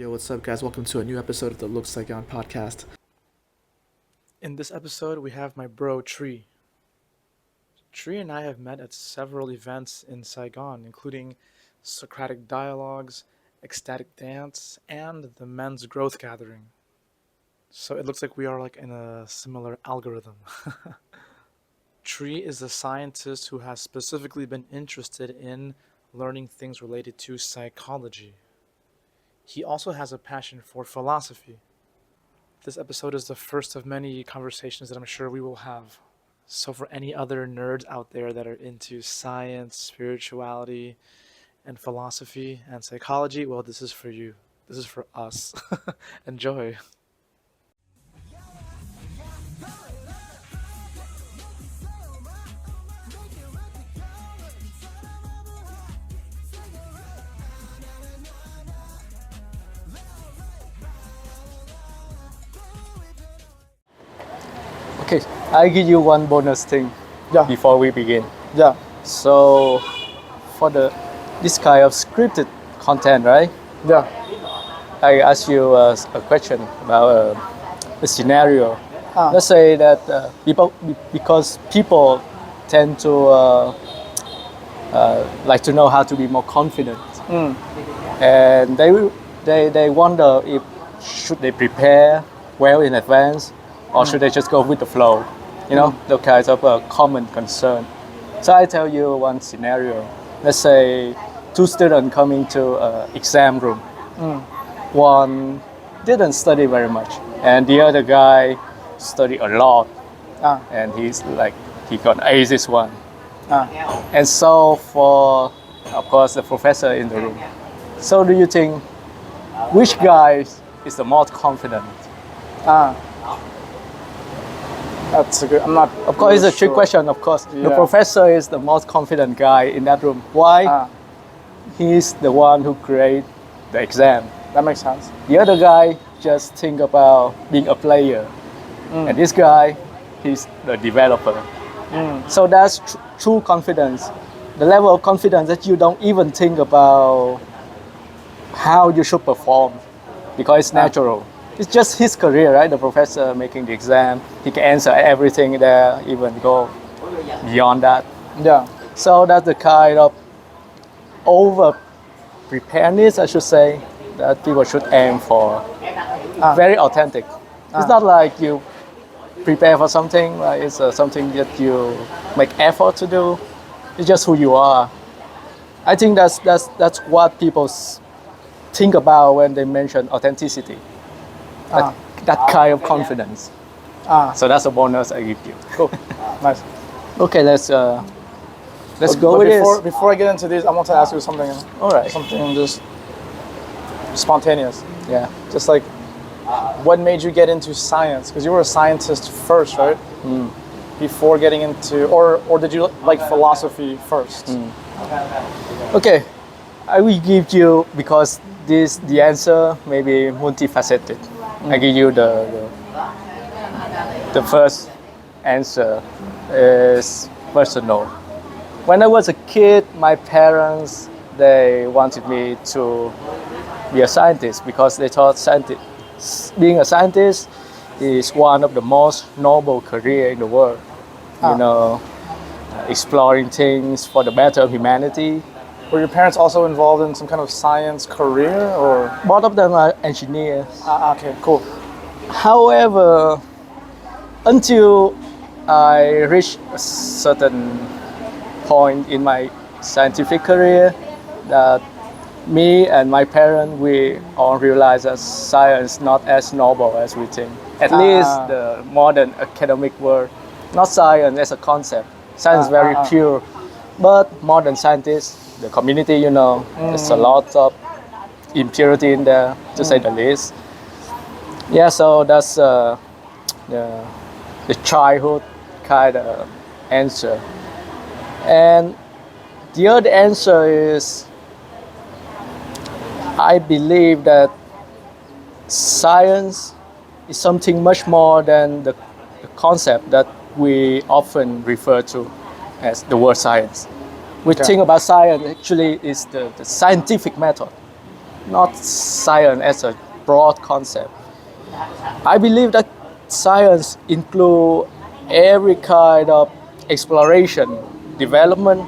Yo, what's up, guys? Welcome to a new episode of the Lux Saigon Podcast. In this episode, we have my bro, Tree. Tree and I have met at several events in Saigon, including Socratic Dialogues, Ecstatic Dance, and the Men's Growth Gathering. So it looks like we are like in a similar algorithm. Tree is a scientist who has specifically been interested in learning things related to psychology. He also has a passion for philosophy. This episode is the first of many conversations that I'm sure we will have. So for any other nerds out there that are into science, spirituality, and philosophy and psychology, well, this is for you. This is for us. Enjoy. Okay, I give you one bonus thing before we begin. Yeah. So, for this kind of scripted content, right? Yeah. I ask you a question about a scenario. Ah. Let's say that because people tend to like to know how to be more confident, and they wonder if should they prepare well in advance, or should they just go with the flow? You know, those kinds of common concern. So I tell you one scenario. Let's say two students coming to exam room. One didn't study very much, and the other guy studied a lot, and he got A's this one. And so for, of course, the professor in the room. So do you think which guy is the most confident? That's a good. I'm not. Of course, really it's a trick sure. question. Of course, the Yeah. professor is the most confident guy in that room. Why? He's the one who created the exam. That makes sense. The other guy just think about being a player, and this guy, he's the developer. So that's true confidence. The level of confidence that you don't even think about how you should perform, because it's natural. It's just his career, right? The professor making the exam, he can answer everything there, even go beyond that. Yeah. So that's the kind of over preparedness, I should say, that people should aim for. Very authentic. It's not like you prepare for something, right? It's something that you make effort to do. It's just who you are. I think that's what people think about when they mention authenticity. That kind of confidence. So that's a bonus I give you. Cool. Nice. Okay, let's go But with this. before I get into this, I want to ask you something. All right. Something just spontaneous. Yeah. Just like, what made you get into science? Because you were a scientist first, right? Before getting into, or did you like philosophy first? Okay, I will give you, because the answer may be multifaceted. I give you the first answer is personal. When I was a kid, my parents, they wanted me to be a scientist because they thought being a scientist is one of the most noble career in the world. You know, exploring things for the better of humanity. Were your parents also involved in some kind of science career, or? Both of them are engineers. Okay, cool. However, until I reached a certain point in my scientific career, that me and my parents, we all realized that science is not as noble as we think. At least the modern academic world, not science as a concept. Science is very pure, but modern scientists, the community, you know, there's a lot of impurity in there, to say the least. Yeah, so that's the childhood kind of answer. And the other answer is, I believe that science is something much more than the concept that we often refer to as the word science. We think about science actually is the scientific method. not science as a broad concept. I believe that science includes every kind of exploration, development.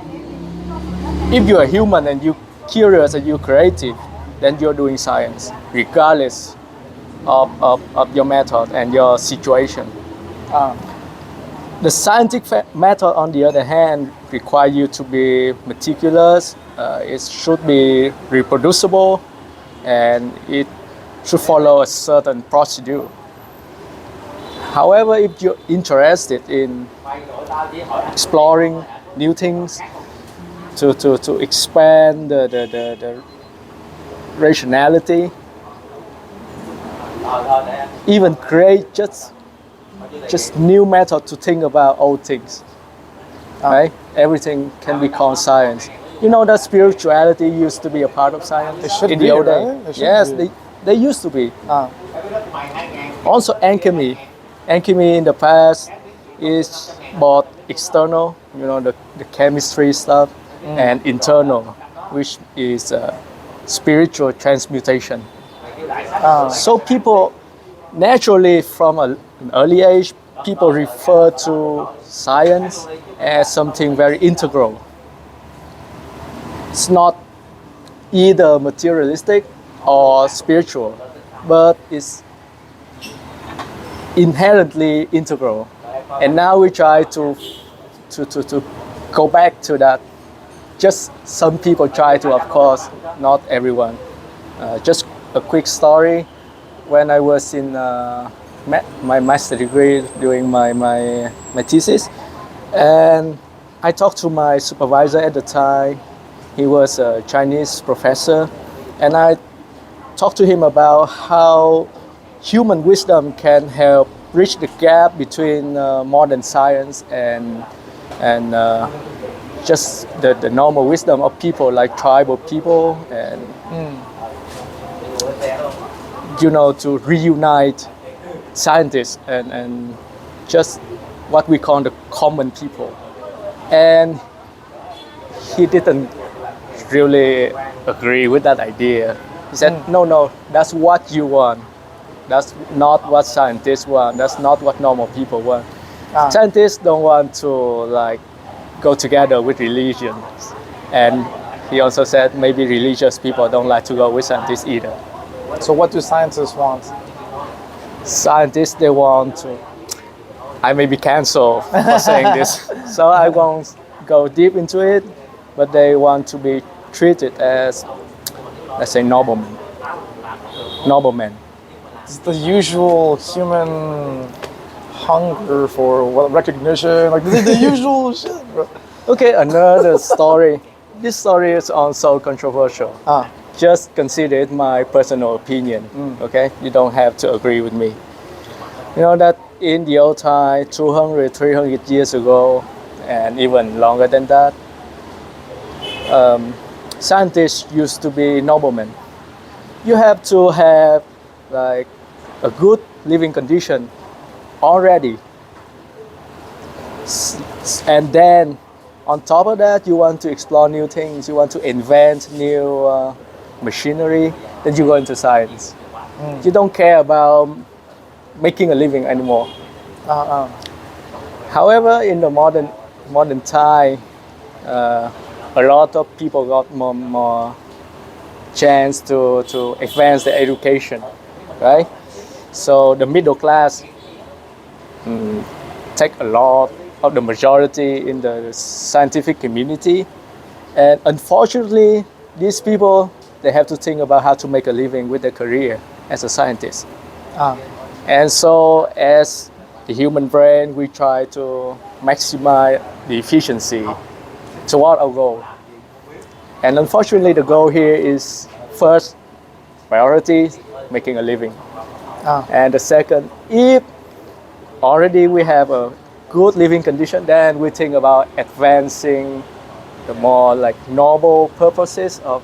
If you're a human and you're curious and you're creative, then you're doing science, regardless of your method and your situation. The scientific method, on the other hand, requires you to be meticulous. It should be reproducible, and it should follow a certain procedure. However, if you're interested in exploring new things, to expand the rationality, even create just new method to think about old things, right? Everything can be called science. You know that spirituality used to be a part of science It should in be, the old right? days. It should Yes, be. they used to be. Ah. Also alchemy. Alchemy in the past is both external, you know, the chemistry stuff, and internal, which is spiritual transmutation. So people naturally from an early age, people refer to science as something very integral. It's not either materialistic or spiritual, but it's inherently integral. And now we try to go back to that. Just some people try to, of course, not everyone. Just a quick story. When I was in my master degree doing my thesis, and I talked to my supervisor at the time. He was a Chinese professor, and I talked to him about how human wisdom can help bridge the gap between modern science and just the normal wisdom of people like tribal people, and you know, to reunite scientists and just what we call the common people. And he didn't really agree with that idea. He said, no, that's what you want. That's not what scientists want. That's not what normal people want. Scientists don't want to like go together with religions. And he also said maybe religious people don't like to go with scientists either. So what do scientists want? Scientists, they want to, I may be cancelled for saying this, so I won't go deep into it, but they want to be treated as, let's say, noblemen. It's the usual human hunger for recognition, like the usual shit, bro. Okay, another story. This story is also controversial. Just consider it my personal opinion, okay? You don't have to agree with me. You know that in the old time, 200, 300 years ago, and even longer than that, scientists used to be noblemen. You have to have like a good living condition already. And then on top of that, you want to explore new things, you want to invent new machinery, then you go into science. You don't care about making a living anymore. However, in the modern time, a lot of people got more chance to advance their education, right? So the middle class take a lot of the majority in the scientific community, and unfortunately, these people, they have to think about how to make a living with their career as a scientist. And so as the human brain, we try to maximize the efficiency toward our goal. And unfortunately, the goal here is first priority, making a living. And the second, if already we have a good living condition, then we think about advancing the more like noble purposes of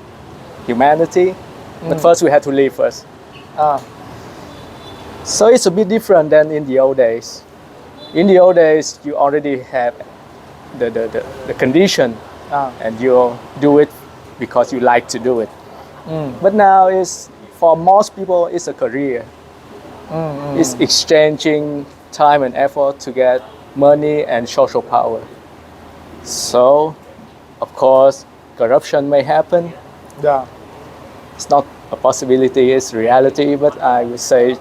humanity. But first we have to live first. So it's a bit different than in the old days. In the old days, you already have the condition, and you do it because you like to do it. But now is for most people it's a career. It's exchanging time and effort to get money and social power. So, of course, corruption may happen. Yeah. It's not a possibility, it's reality, but I would say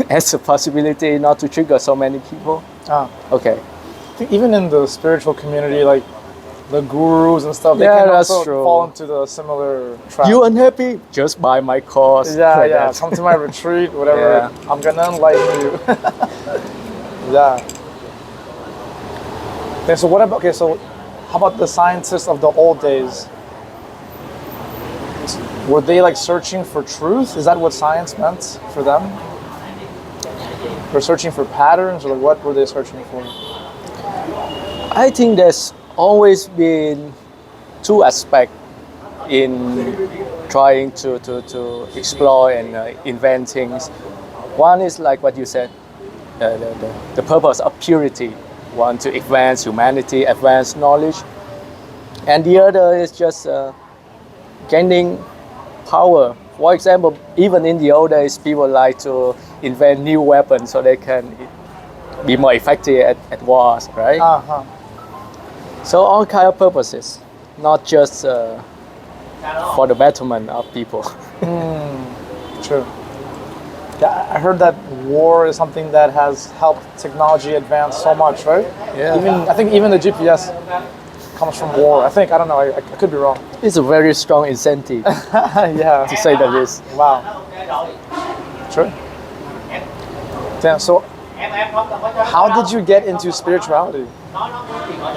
it's a possibility not to trigger so many people. Okay. I think even in the spiritual community, like the gurus and stuff, they Yeah, can that's also true. fall into the similar trap. You unhappy? Just buy my course. Yeah, Like yeah. that. Come to my retreat, whatever. Yeah. I'm gonna enlighten you. Yeah. Okay, so what about? Okay, so how about the scientists of the old days? Were they like searching for truth? Is that what science meant for them? Or searching for patterns, or what were they searching for? I think there's always been two aspects in trying to explore and invent things. One is like what you said, the purpose of purity, one to advance humanity, advance knowledge, and the other is just gaining power. For example, even in the old days, people like to invent new weapons so they can be more effective at wars, right? So all kind of purposes, not just for the betterment of people. True. Yeah, I heard that war is something that has helped technology advance so much, right? Yeah. I think even the GPS comes from war. I think, I don't know, I could be wrong. It's a very strong incentive, Yeah. to say the least. Wow. True. Damn, so how did you get into spirituality?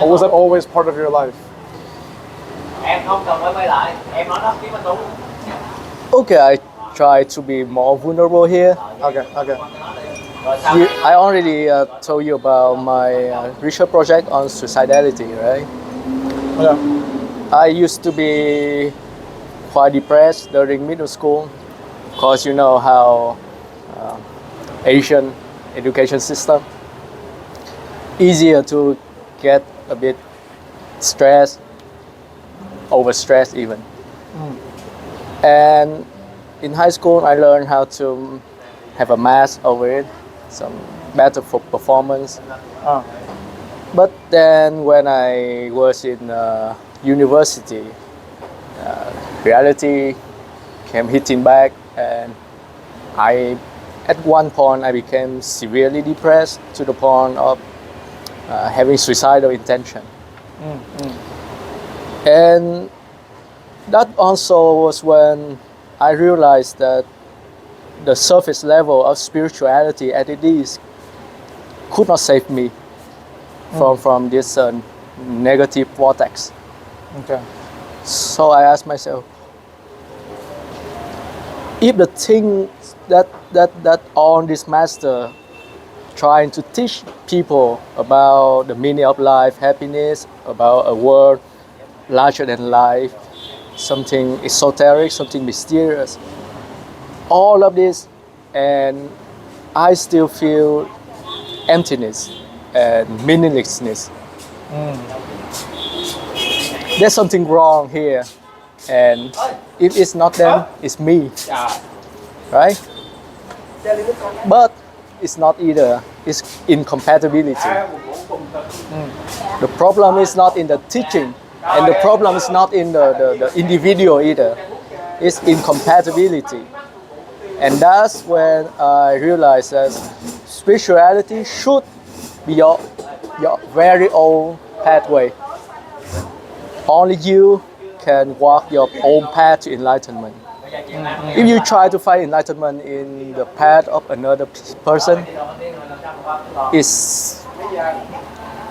Or was that always part of your life? Okay, I try to be more vulnerable here. Okay. I already told you about my research project on suicidality, right? Yeah. I used to be quite depressed during middle school. Of course, you know how Asian education system, easier to get a bit stressed, overstressed even. And in high school, I learned how to have a mask over it, some better for performance. But then when I was in university, reality came hitting back, and at one point I became severely depressed to the point of having suicidal intention. And that also was when I realized that the surface level of spirituality as it is could not save me from this negative vortex. Okay. So I asked myself, if the thing that on this master trying to teach people about the meaning of life, happiness, about a world larger than life, something esoteric, something mysterious, all of this, and I still feel emptiness and meaninglessness. There's something wrong here, and if it's not them, it's me, right? But it's not either. It's incompatibility. The problem is not in the teaching, and the problem is not in the individual either. It's incompatibility. And that's when I realized that spirituality should be your very own pathway. Only you can walk your own path to enlightenment. If you try to find enlightenment in the path of another person,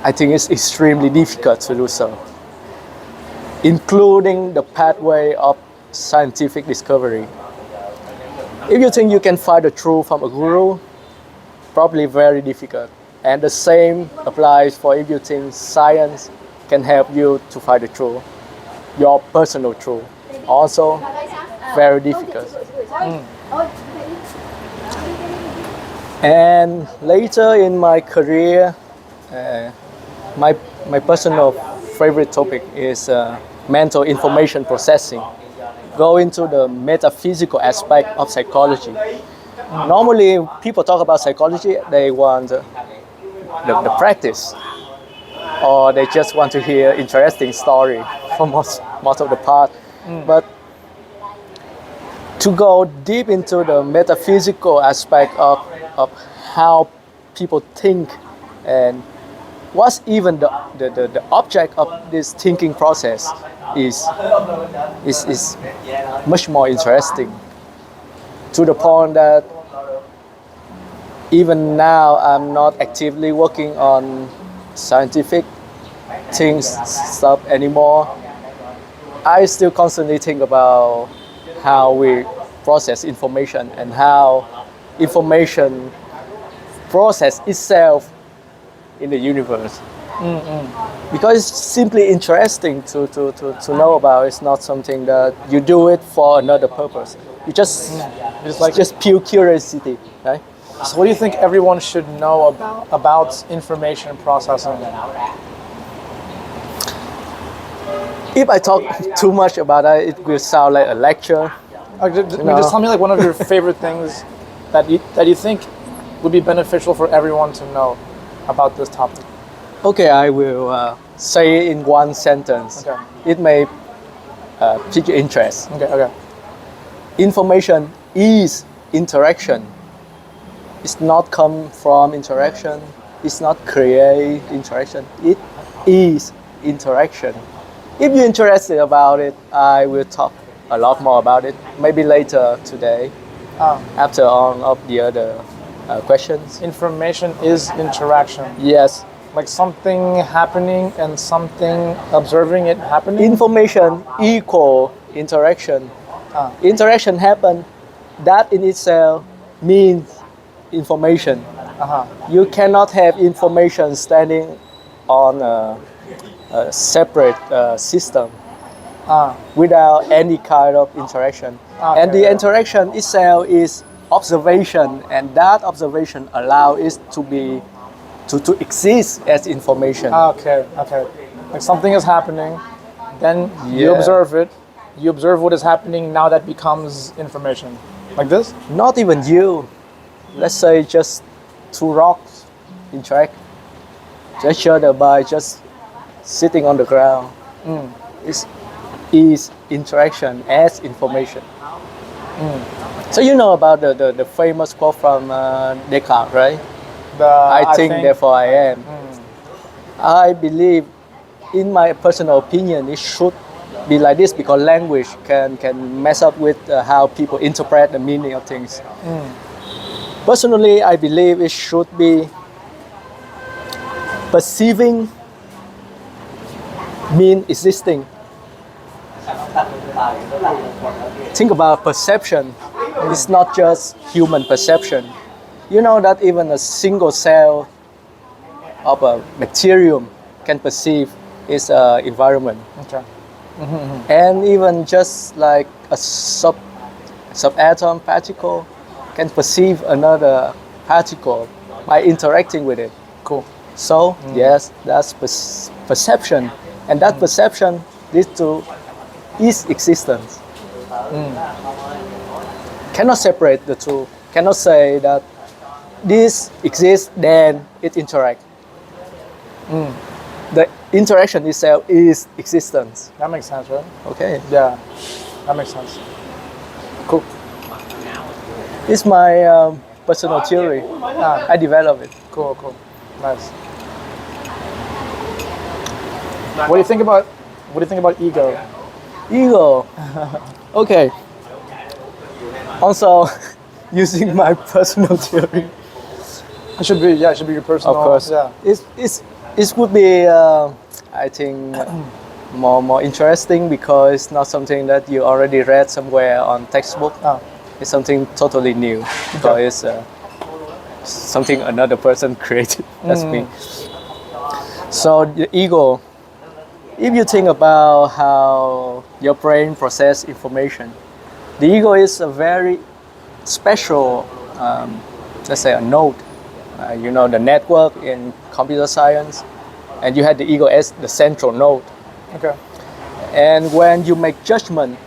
I think it's extremely difficult to do so, including the pathway of scientific discovery. If you think you can find the truth from a guru, probably very difficult. And the same applies for if you think science can help you to find the truth, your personal truth. Also, very difficult. And later in my career, my personal favorite topic is mental information processing. go into the metaphysical aspect of psychology. Normally, people talk about psychology, they want the practice, or they just want to hear interesting story for most of the part. But to go deep into the metaphysical aspect of how people think and what's even the object of this thinking process is much more interesting, to the point that even now I'm not actively working on scientific things stuff anymore. I still constantly think about how we process information and how information process itself in the universe. Because it's simply interesting to know about. It's not something that you do it for another purpose. You just It's like, just pure curiosity, right? so what do you think everyone should know about information processing? If I talk too much about it, it will sound like a lecture. Just tell me like one of your favorite things that you think would be beneficial for everyone to know about this topic. Okay, I will say it in one sentence. Okay. It may pique your interest. Okay. Information is interaction. It's not come from interaction. It's not create interaction. It is interaction. If you're interested about it, I will talk a lot more about it. Maybe later today, after all of the other questions. Information is interaction. Yes. Like something happening and something observing it happening. Information equal interaction. Interaction happen. That in itself means information. You cannot have information standing on a separate system without any kind of interaction. And the interaction itself is observation, and that observation allows it to exist as information. Okay. Like something is happening, then you observe it. You observe what is happening. Now that becomes information. Like this? Not even you. Let's say just two rocks interact. Just other by just sitting on the ground. Is interaction as information. So you know about the famous quote from Descartes, right? I think, therefore I am. I believe, in my personal opinion, it should be like this because language can mess up with how people interpret the meaning of things. Personally, I believe it should be perceiving mean existing. Think about perception. It's not just human perception. You know that even a single cell of a material can perceive its environment. Okay. And even just like a subatom particle can perceive another particle by interacting with it. Cool. So yes, that's perception, and that perception leads to its existence. Cannot separate the two. Cannot say that this exists, then it interacts. The interaction itself is existence. That makes sense, right? Okay. Yeah. That makes sense. Cool. It's my personal theory. I developed it. Cool. Nice. What do you think about ego? Ego. Okay. Also, using my personal theory. It should be your personal. Of course. Yeah. It would be, I think, more interesting because it's not something that you already read somewhere on textbook. It's something totally new because it's something another person created. That's me. So the ego. If you think about how your brain processes information, the ego is a very special, let's say, a node. You know the network in computer science, and you had the ego as the central node. Okay. And when you make judgment,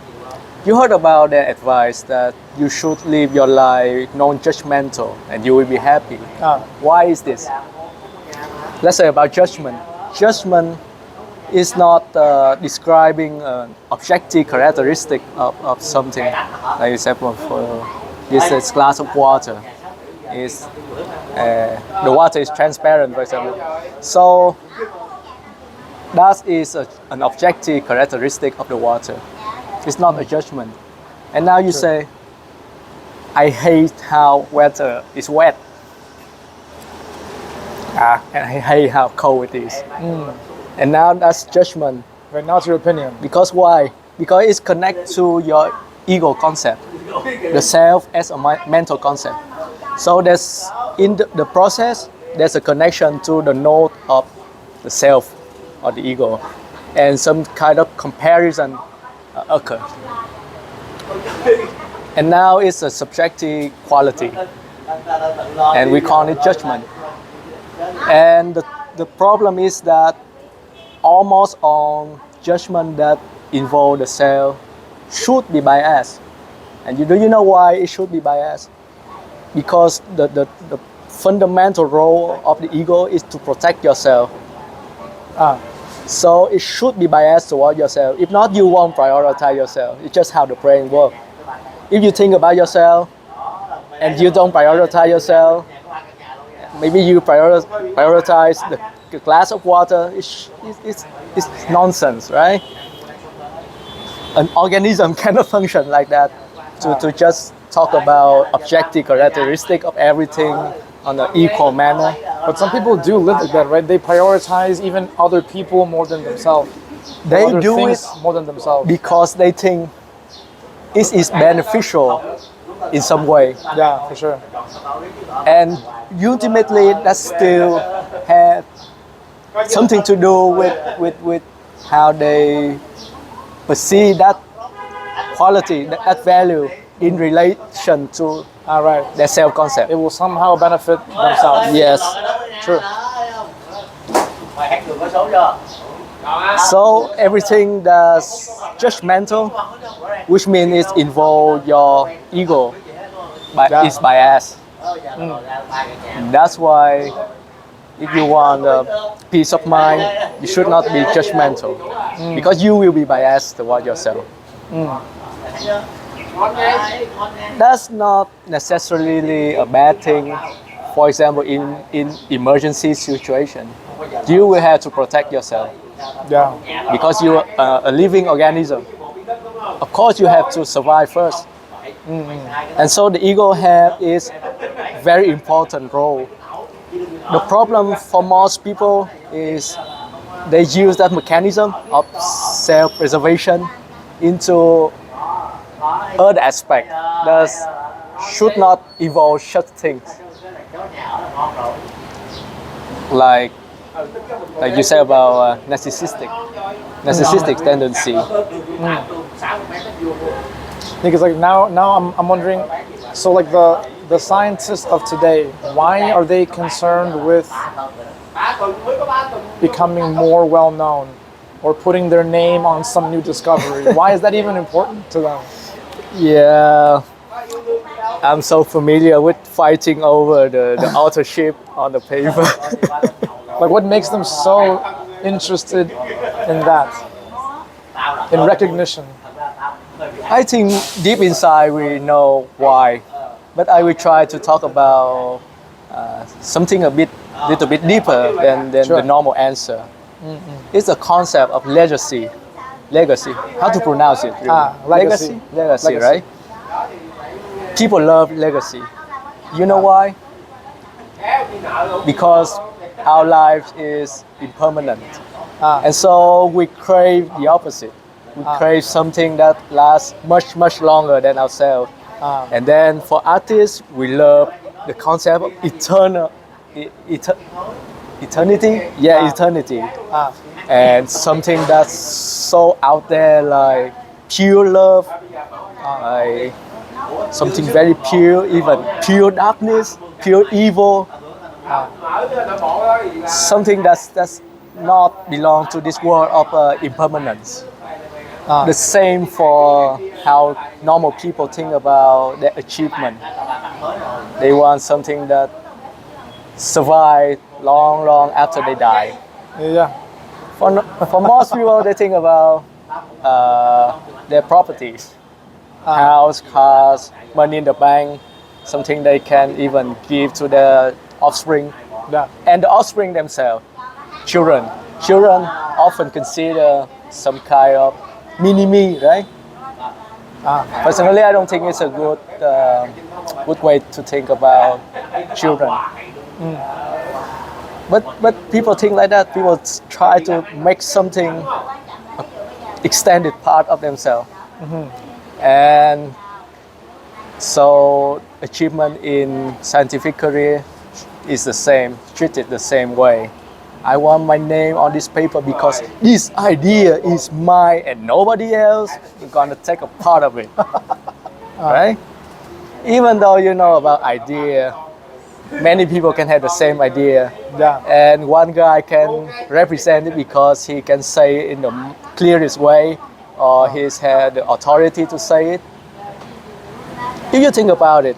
You heard about the advice that you should live your life non-judgmental and you will be happy. Why is this? Let's say about judgment. Judgment is not describing an objective characteristic of something. Like example, for this glass of water, is the water is transparent, for example. So that is an objective characteristic of the water. It's not a judgment. And now you say, I hate how water is wet. And I hate how cold it is. And now that's judgment. Right now, it's your opinion. Because why? Because it's connected to your ego concept, the self as a mental concept. So there's in the process, there's a connection to the node of the self or the ego, and some kind of comparison occurs. And now it's a subjective quality, and we call it judgment. And the problem is that almost all judgment that involve the self should be biased. And do you know why it should be biased? Because the fundamental role of the ego is to protect yourself. So it should be biased toward yourself. If not, you won't prioritize yourself. It's just how the brain works. If you think about yourself and you don't prioritize yourself, maybe you prioritize the glass of water. It's nonsense, right? An organism cannot function like that. To just talk about objective characteristic of everything on an equal manner. But some people do live like that, right? They prioritize even other people more than themselves. They Other do it things more than themselves. because they think it is beneficial in some way. Yeah, for sure. And ultimately, that still have something to do with how they perceive that quality, that value in relation to Right. their self-concept. It will somehow benefit themselves. Yes. True. So everything that's judgmental, which means it involves your ego, but Yeah. it's biased. That's why if you want a peace of mind, you should not be judgmental, because you will be biased toward yourself. That's not necessarily a bad thing. For example, in emergency situation, you will have to protect yourself Yeah. because you are a living organism. Of course, you have to survive first. And so the ego has its very important role. The problem for most people is they use that mechanism of self-preservation into other aspect that should not involve such things. Like you say about narcissistic tendency. Because like now I'm wondering, so like the scientists of today, why are they concerned with becoming more well known or putting their name on some new discovery? Why is that even important to them? Yeah, I'm so familiar with fighting over the authorship on the paper. Like what makes them so interested in that? In recognition? I think deep inside we know why, but I will try to talk about something little bit deeper than Sure. the normal answer. It's a concept of legacy. Legacy. How to pronounce it? Really? Legacy. Legacy, right? People love legacy. You know why? Because our life is impermanent. And so we crave the opposite. We crave something that lasts much, much longer than ourselves. And then for artists, we love the concept of eternity. Yeah, eternity. And something that's so out there, like pure love, like something very pure, even pure darkness, pure evil. Something that's not belong to this world of impermanence. The same for how normal people think about their achievement. They want something that survive long after they die. Yeah. For most people, they think about their properties, house, cars, money in the bank, something they can even give to their offspring, Yeah. and the offspring themselves, children. Children often consider some kind of mini-me, right? Personally, I don't think it's a good way to think about children. But people think like that. People try to make something extended part of themselves, and so achievement in scientific career is the same, treated the same way. I want my name on this paper because this idea is mine and nobody else is gonna take a part of it, right? Even though you know about idea, many people can have the same idea, Yeah. and one guy can represent it because he can say it in the clearest way, or he's had the authority to say it. If you think about it,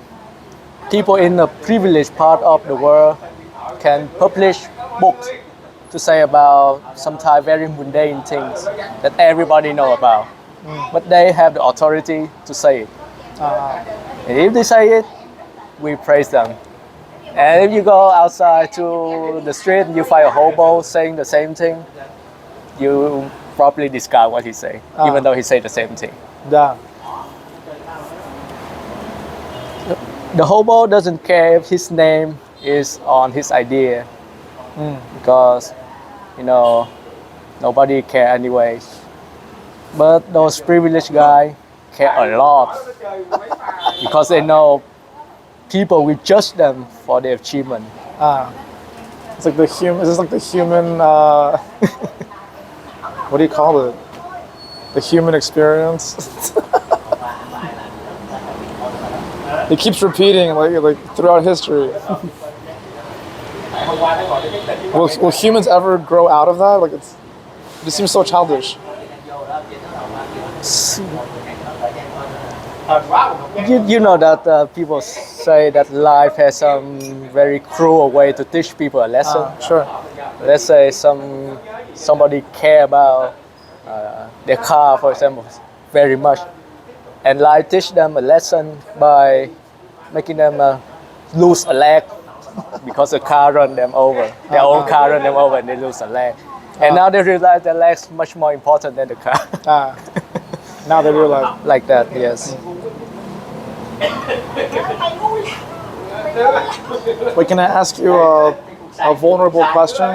people in the privileged part of the world can publish books to say about sometimes very mundane things that everybody know about, but they have the authority to say it. And if they say it, we praise them. And if you go outside to the street and you find a hobo saying the same thing, you probably discard what he say, even though he say the same thing. Yeah. The hobo doesn't care if his name is on his idea, because nobody care anyway. But those privileged guys care a lot because they know people will judge them for their achievement. It's like the human. Is this like the human? What do you call it? The human experience. It keeps repeating like throughout history. Will humans ever grow out of that? Like it just seems so childish. You know that people say that life has some very cruel way to teach people a lesson. Sure. Let's say somebody care about their car, for example, very much, and life teach them a lesson by making them lose a leg because the car run them over. Their own car run them over and they lose a leg. And now they realize their leg's much more important than the car. Now they realize. Like that, yes. Wait, can I ask you a vulnerable question?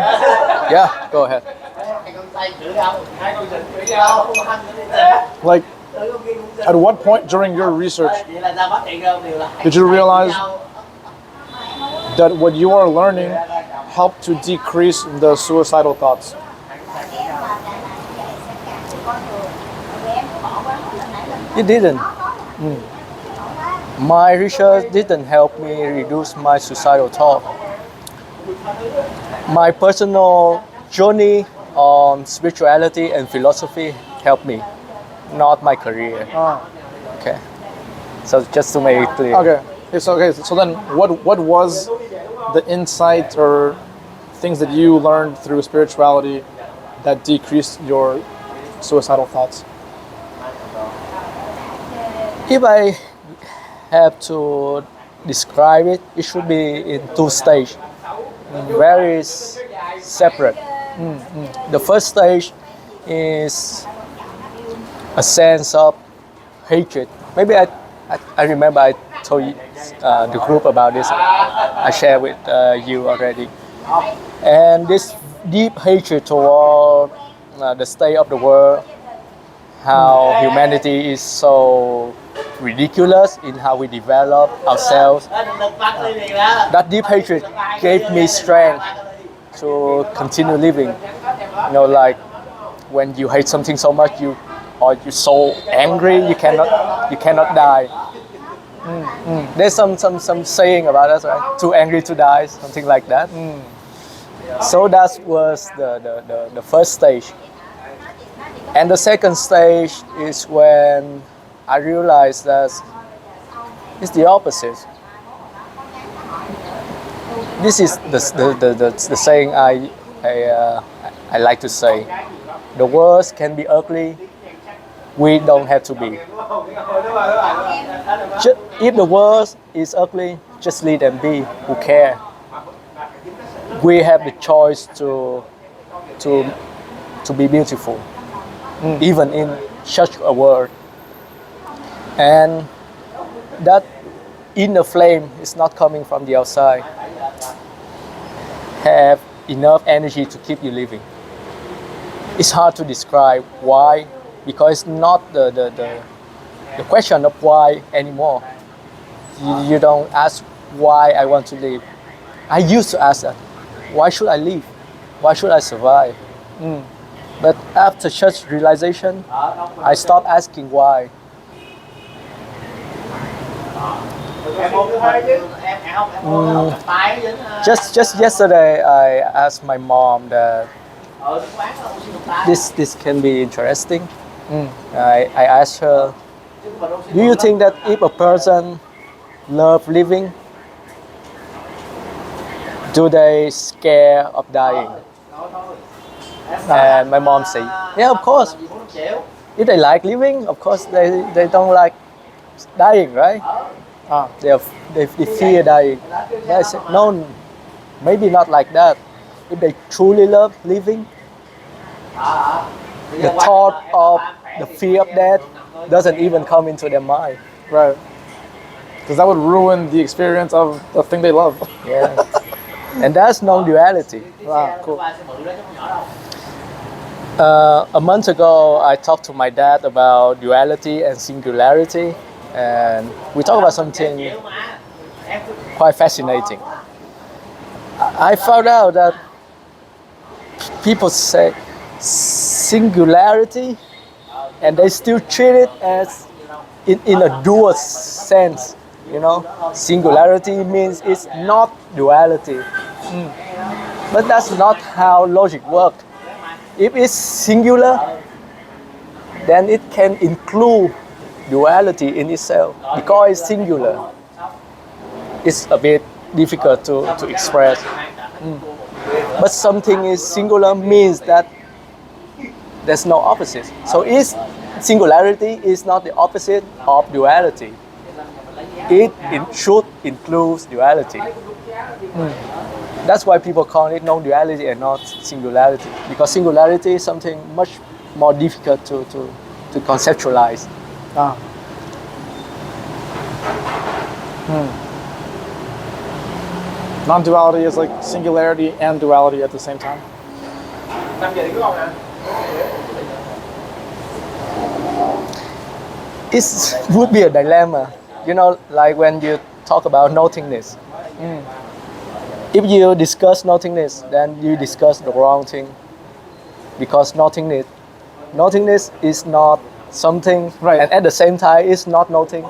Yeah, go ahead. Like, at what point during your research did you realize that what you are learning helped to decrease the suicidal thoughts? It didn't. My research didn't help me reduce my suicidal thought. My personal journey on spirituality and philosophy helped me, not my career. Okay. So just to make it clear. Okay. So then, what was the insight or things that you learned through spirituality that decreased your suicidal thoughts? If I have to describe it, it should be in two stages, very separate. The first stage is a sense of hatred. Maybe I remember I told you, the group about this. I shared with you already. And this deep hatred toward the state of the world, how humanity is so ridiculous in how we develop ourselves. That deep hatred gave me strength to continue living. Like when you hate something so much, you're so angry, you cannot die. There's some saying about us, right? Too angry to die, something like that. So that was the first stage. And the second stage is when I realized that it's the opposite. This is the saying I like to say. The world can be ugly. We don't have to be. If the world is ugly, just let them be. Who care? We have the choice to be beautiful, even in such a world. And that inner flame is not coming from the outside. Have enough energy to keep you living. It's hard to describe why, because it's not the question of why anymore. You don't ask why I want to live. I used to ask that. Why should I live? Why should I survive? But after such realization, I stopped asking why. Just yesterday, I asked my mom that this can be interesting. I asked her, do you think that if a person love living, do they scare of dying? And my mom said, yeah, of course. If they like living, of course they don't like dying, right? They fear dying. I said, no, maybe not like that. If they truly love living, the thought of the fear of death doesn't even come into their mind. Right. Because that would ruin the experience of the thing they love. Yeah. And that's non-duality. Wow, cool. A month ago, I talked to my dad about duality and singularity, and we talked about something quite fascinating. I found out that people say singularity, and they still treat it as in a dual sense. You know, singularity means it's not duality. But that's not how logic works. If it's singular, then it can include duality in itself. Because it's singular, it's a bit difficult to express. But something is singular means that there's no opposite. So singularity is not the opposite of duality. It should include duality. That's why people call it non-duality and not singularity. Because singularity is something much more difficult to conceptualize. Non-duality is like singularity and duality at the same time. It would be a dilemma. You know, like when you talk about nothingness. If you discuss nothingness, then you discuss the wrong thing. Because nothingness is not something, right, and at the same time, it's not nothing.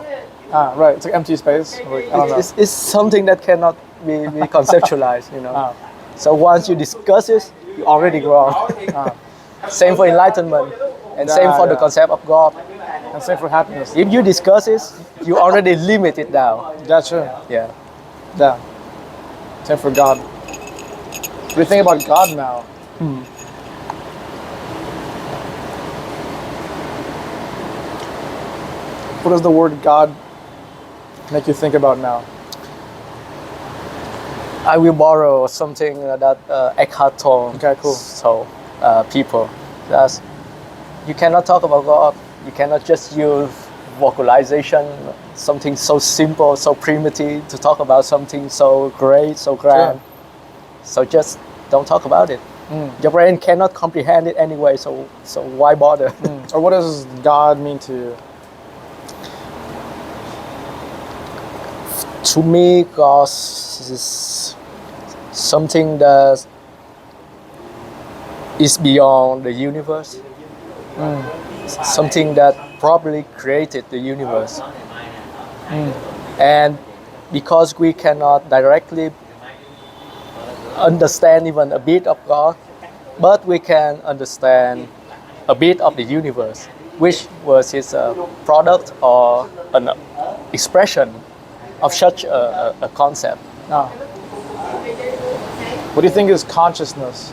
Right, it's like empty space. It's something that cannot be conceptualized, you know. So once you discuss it, you already grown. Same for enlightenment, and same for the concept of God. And same for happiness. If you discuss it, you already limit it down. That's true. Yeah. Yeah. Same for God. What do you think about God now? What does the word God make you think about now? I will borrow something that Eckhart Tolle. Okay, cool. So people, that's, you cannot talk about God. You cannot just use vocalization, something so simple, so primitive, to talk about something so great, so grand. Sure. So just don't talk about it. Your brain cannot comprehend it anyway, so why bother? Or what does God mean to you? To me, God is something that is beyond the universe. Something that probably created the universe. And because we cannot directly understand even a bit of God, but we can understand a bit of the universe. which was his product or an expression of such a concept. Ah. What do you think is consciousness?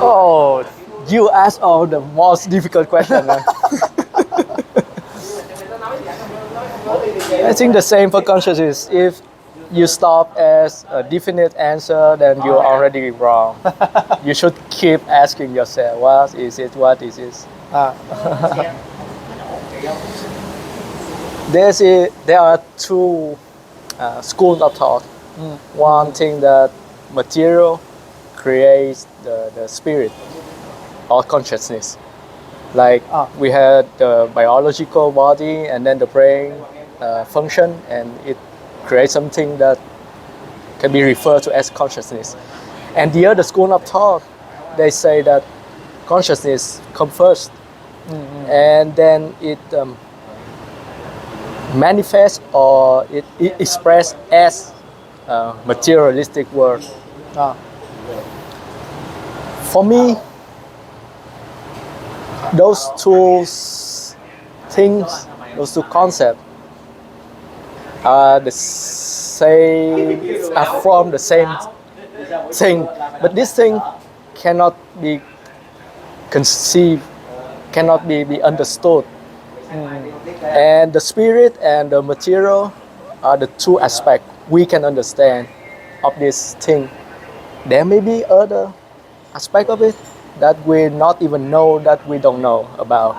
Oh, you asked all the most difficult question, man. I think the same for consciousness. If you stop as a definite answer, then you're already wrong. You should keep asking yourself, what is it? What is it? Ah. There are two schools of thought. One thing that material creates the spirit or consciousness. Like we had the biological body and then the brain function, and it creates something that can be referred to as consciousness. And the other school of thought, they say that consciousness comes first, and then it manifests or it expressed as materialistic world. Ah. For me, those two things, those two concepts are the same, are from the same thing, but this thing cannot be conceived, cannot be understood. And the spirit and the material are the two aspects we can understand of this thing. There may be other aspect of it that we not even know that we don't know about.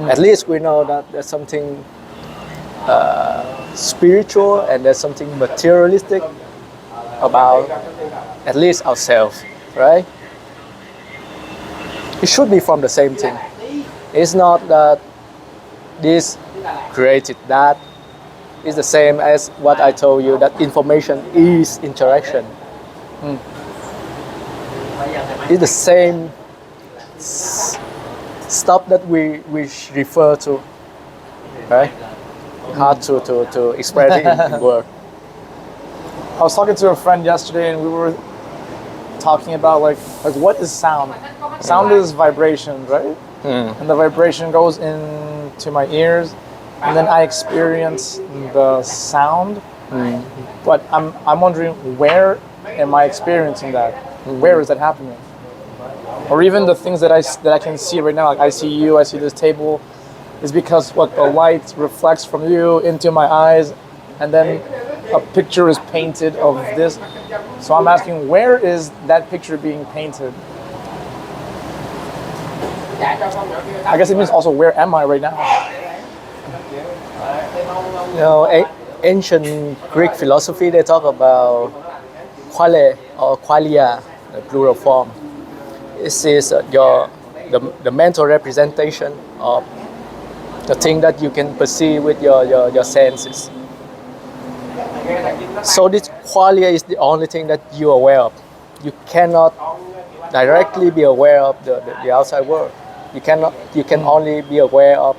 At least we know that there's something spiritual and there's something materialistic about at least ourselves, right? It should be from the same thing. It's not that this created that. It's the same as what I told you, that information is interaction. It's the same stuff that we refer to, right? Hard to express it in words. I was talking to a friend yesterday, and we were talking about like what is sound? Sound is vibration, right? And the vibration goes into my ears, and then I experience the sound. But I'm wondering, where am I experiencing that? Where is that happening? Or even the things that I can see right now, like I see you, I see this table, is because what the light reflects from you into my eyes, and then a picture is painted of this. So I'm asking, where is that picture being painted? I guess it means also, where am I right now? You know, ancient Greek philosophy, they talk about quale or qualia, the plural form. This is the mental representation of the thing that you can perceive with your senses. So this qualia is the only thing that you're aware of. You cannot directly be aware of the outside world. You can only be aware of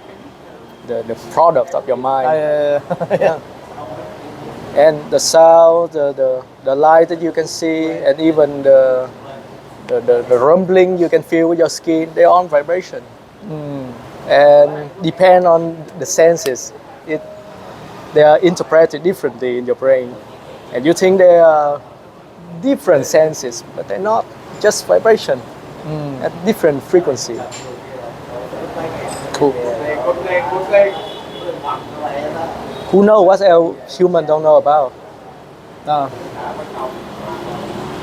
the product of your mind. Yeah. And the sound, the light that you can see, and even the rumbling you can feel with your skin, they're on vibration. And depend on the senses, they are interpreted differently in your brain. And you think they are different senses, but they're not, just vibration at different frequency. Cool. Who knows what else humans don't know about?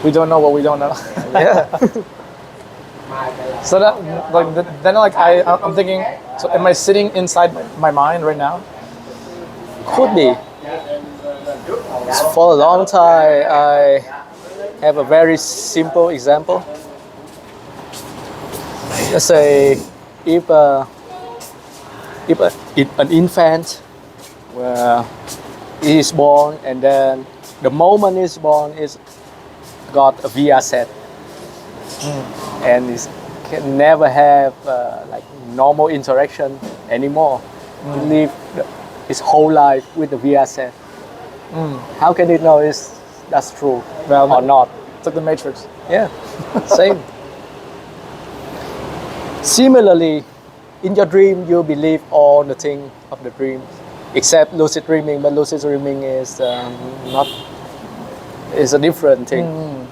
We don't know what we don't know. Yeah. So that, like, I'm thinking, so am I sitting inside my mind right now? Could be. For a long time, I have a very simple example. Let's say if an infant is born, and then the moment he's born is got a VR set, and it can never have like normal interaction anymore. Live his whole life with the VR set. How can it know that's true or not? It's like the Matrix. Yeah, same. Similarly, in your dream you believe all the thing of the dream, except lucid dreaming. But lucid dreaming is not is a different thing.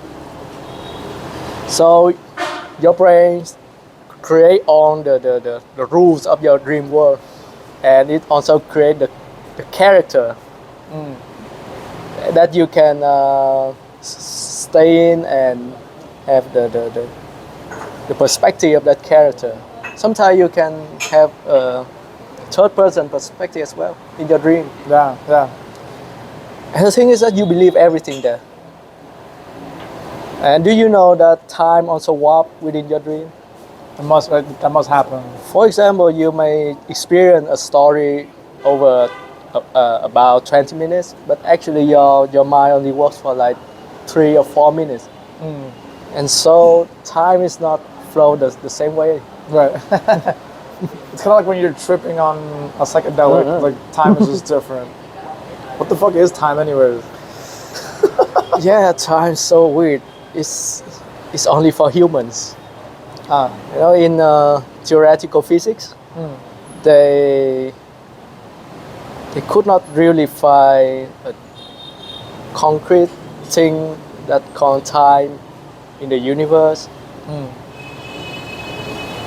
So your brain create on the rules of your dream world, and it also create the character that you can stay in and have the perspective of that character. Sometimes you can have a third person perspective as well in your dream. Yeah. And the thing is that you believe everything there. And do you know that time also warp within your dream? That must happen. For example, you may experience a story over about 20 minutes, but actually your mind only works for like 3 or 4 minutes. And so time is not flow the same way. Right. It's kind of like when you're tripping on a psychedelic, like time is just different. What the fuck is time anyways? Yeah, time's so weird. It's only for humans. You know, in theoretical physics, they could not really find a concrete thing that called time in the universe,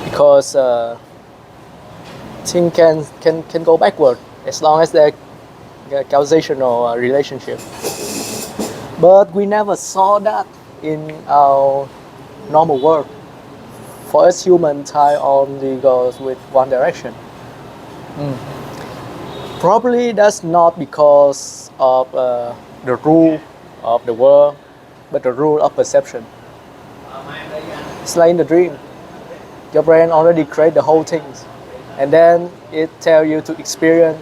because things can go backward as long as there's a causational relationship. But we never saw that in our normal world. For us human, time only goes with one direction. Probably that's not because of the rule of the world, but the rule of perception. It's like in the dream. Your brain already create the whole things, and then it tell you to experience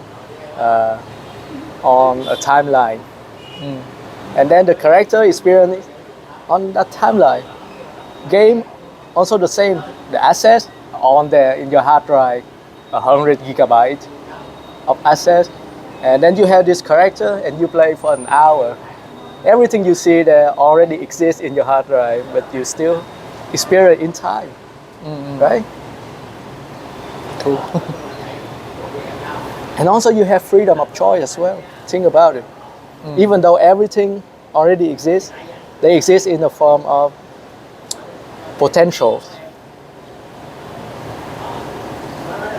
on a timeline. And then the character experience on that timeline. Game also the same. The assets on there in your hard drive, 100 gigabytes of assets, and then you have this character and you play for an hour. Everything you see there already exists in your hard drive, but you still experience in time, right? Cool. And also you have freedom of choice as well. Think about it. Even though everything already exists, they exist in the form of potentials.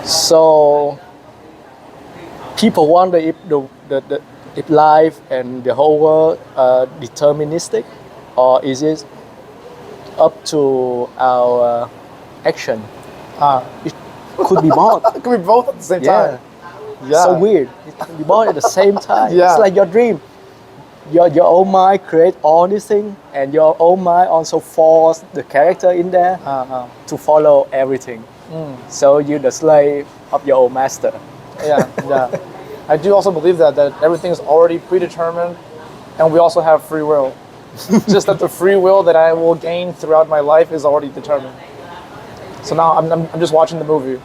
So people wonder if life and the whole world are deterministic, or is it up to our action? It could be both. It could be both at the same time. Yeah. So weird. It can be both at the same time. Yeah. It's like your dream. Your own mind create all these things, and your own mind also force the character in there to follow everything. So you're the slave of your own master. Yeah. I do also believe that everything is already predetermined, and we also have free will. Just that the free will that I will gain throughout my life is already determined. So now I'm just watching the movie,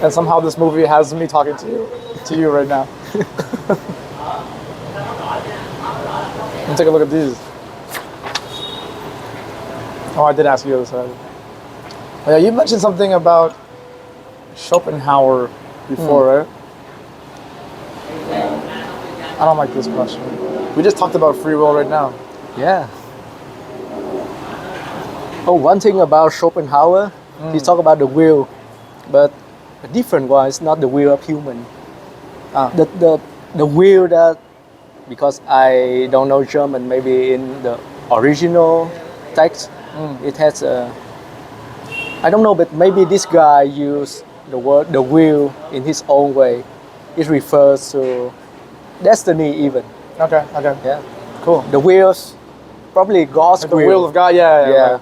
and somehow this movie has me talking to you right now. And take a look at these. Oh, I did ask you the other side. Oh, yeah, you mentioned something about Schopenhauer before, right? I don't like this question. We just talked about free will right now. Yeah. Oh, one thing about Schopenhauer, he talk about the will, but a different one is not the will of human. The will that, because I don't know German, maybe in the original text, it has a, I don't know, but maybe this guy used the word the will in his own way. It refers to destiny even. Okay. Yeah. Cool. The will's probably God's Like the will of God, yeah. Yeah.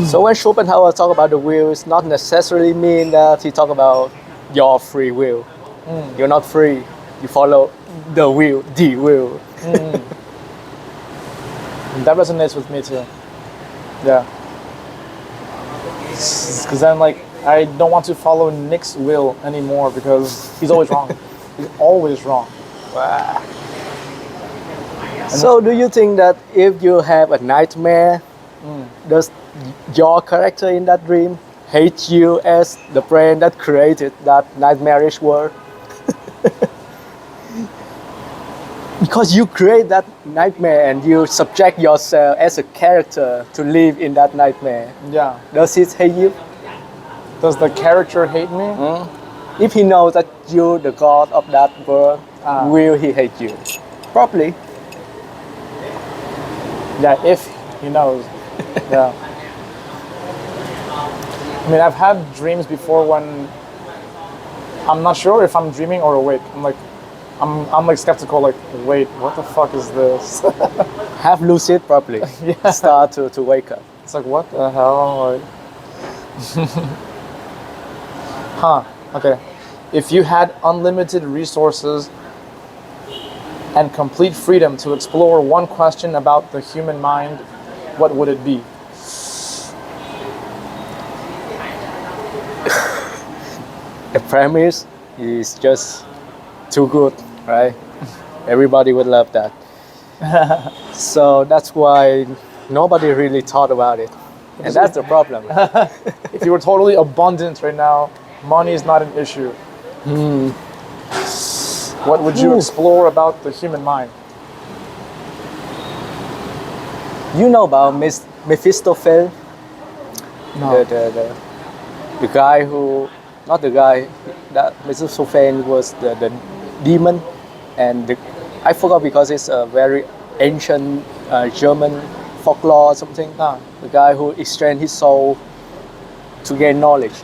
So when Schopenhauer talk about the will, it's not necessarily mean that he talk about your free will. You're not free. You follow the will. That resonates with me too. Yeah. Because then, like, I don't want to follow Nick's will anymore because he's always wrong. He's always wrong. So do you think that if you have a nightmare, does your character in that dream hates you as the brain that created that nightmarish world. Because you create that nightmare and you subject yourself as a character to live in that nightmare. Yeah. Does it hate you? Does the character hate me? If he knows that you're the god of that world, will he hate you? Probably. Yeah, if he knows. Yeah. I mean, I've had dreams before when I'm not sure if I'm dreaming or awake. I'm like skeptical, like, wait, what the fuck is this? Have lucid probably. Yeah. Start to wake up. It's like, what the hell? Like, okay. If you had unlimited resources and complete freedom to explore one question about the human mind, what would it be? The premise is just too good, right? Everybody would love that. So that's why nobody really thought about it. And that's the problem. If you were totally abundant right now, money is not an issue. What would you explore about the human mind? You know about Mephistopheles? No. The guy who, not the guy, that Mephistopheles was the demon, and I forgot because it's a very ancient German folklore or something. The guy who exchanged his soul to gain knowledge.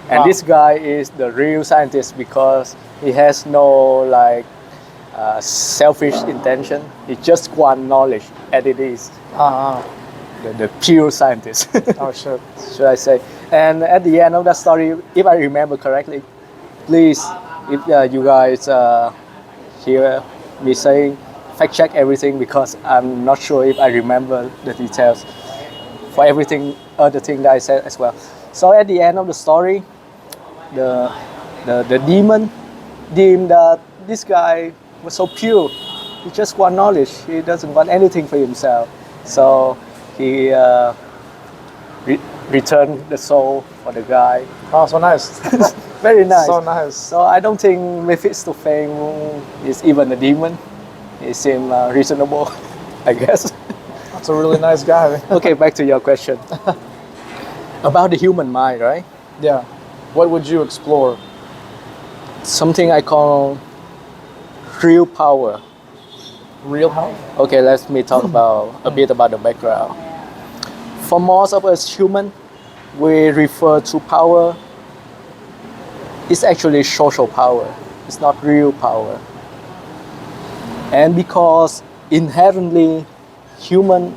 And this guy is the real scientist because he has no selfish intention. He just want knowledge as it is. The pure scientist. Oh shit. Should I say? And at the end of that story, if I remember correctly, please, if you guys hear me saying, fact check everything because I'm not sure if I remember the details for everything, other thing that I said as well. So at the end of the story, the demon deemed that this guy was so pure. He just want knowledge. He doesn't want anything for himself. So he returned the soul for the guy. Oh, so nice. Very nice. So nice. So I don't think Mephistopheles is even a demon. He seems reasonable, I guess. That's a really nice guy. Okay, back to your question. About the human mind, right? Yeah. What would you explore? Something I call real power. Real health? Okay, let me talk about a bit about the background. For most of us human, we refer to power. It's actually social power. It's not real power. And because inherently human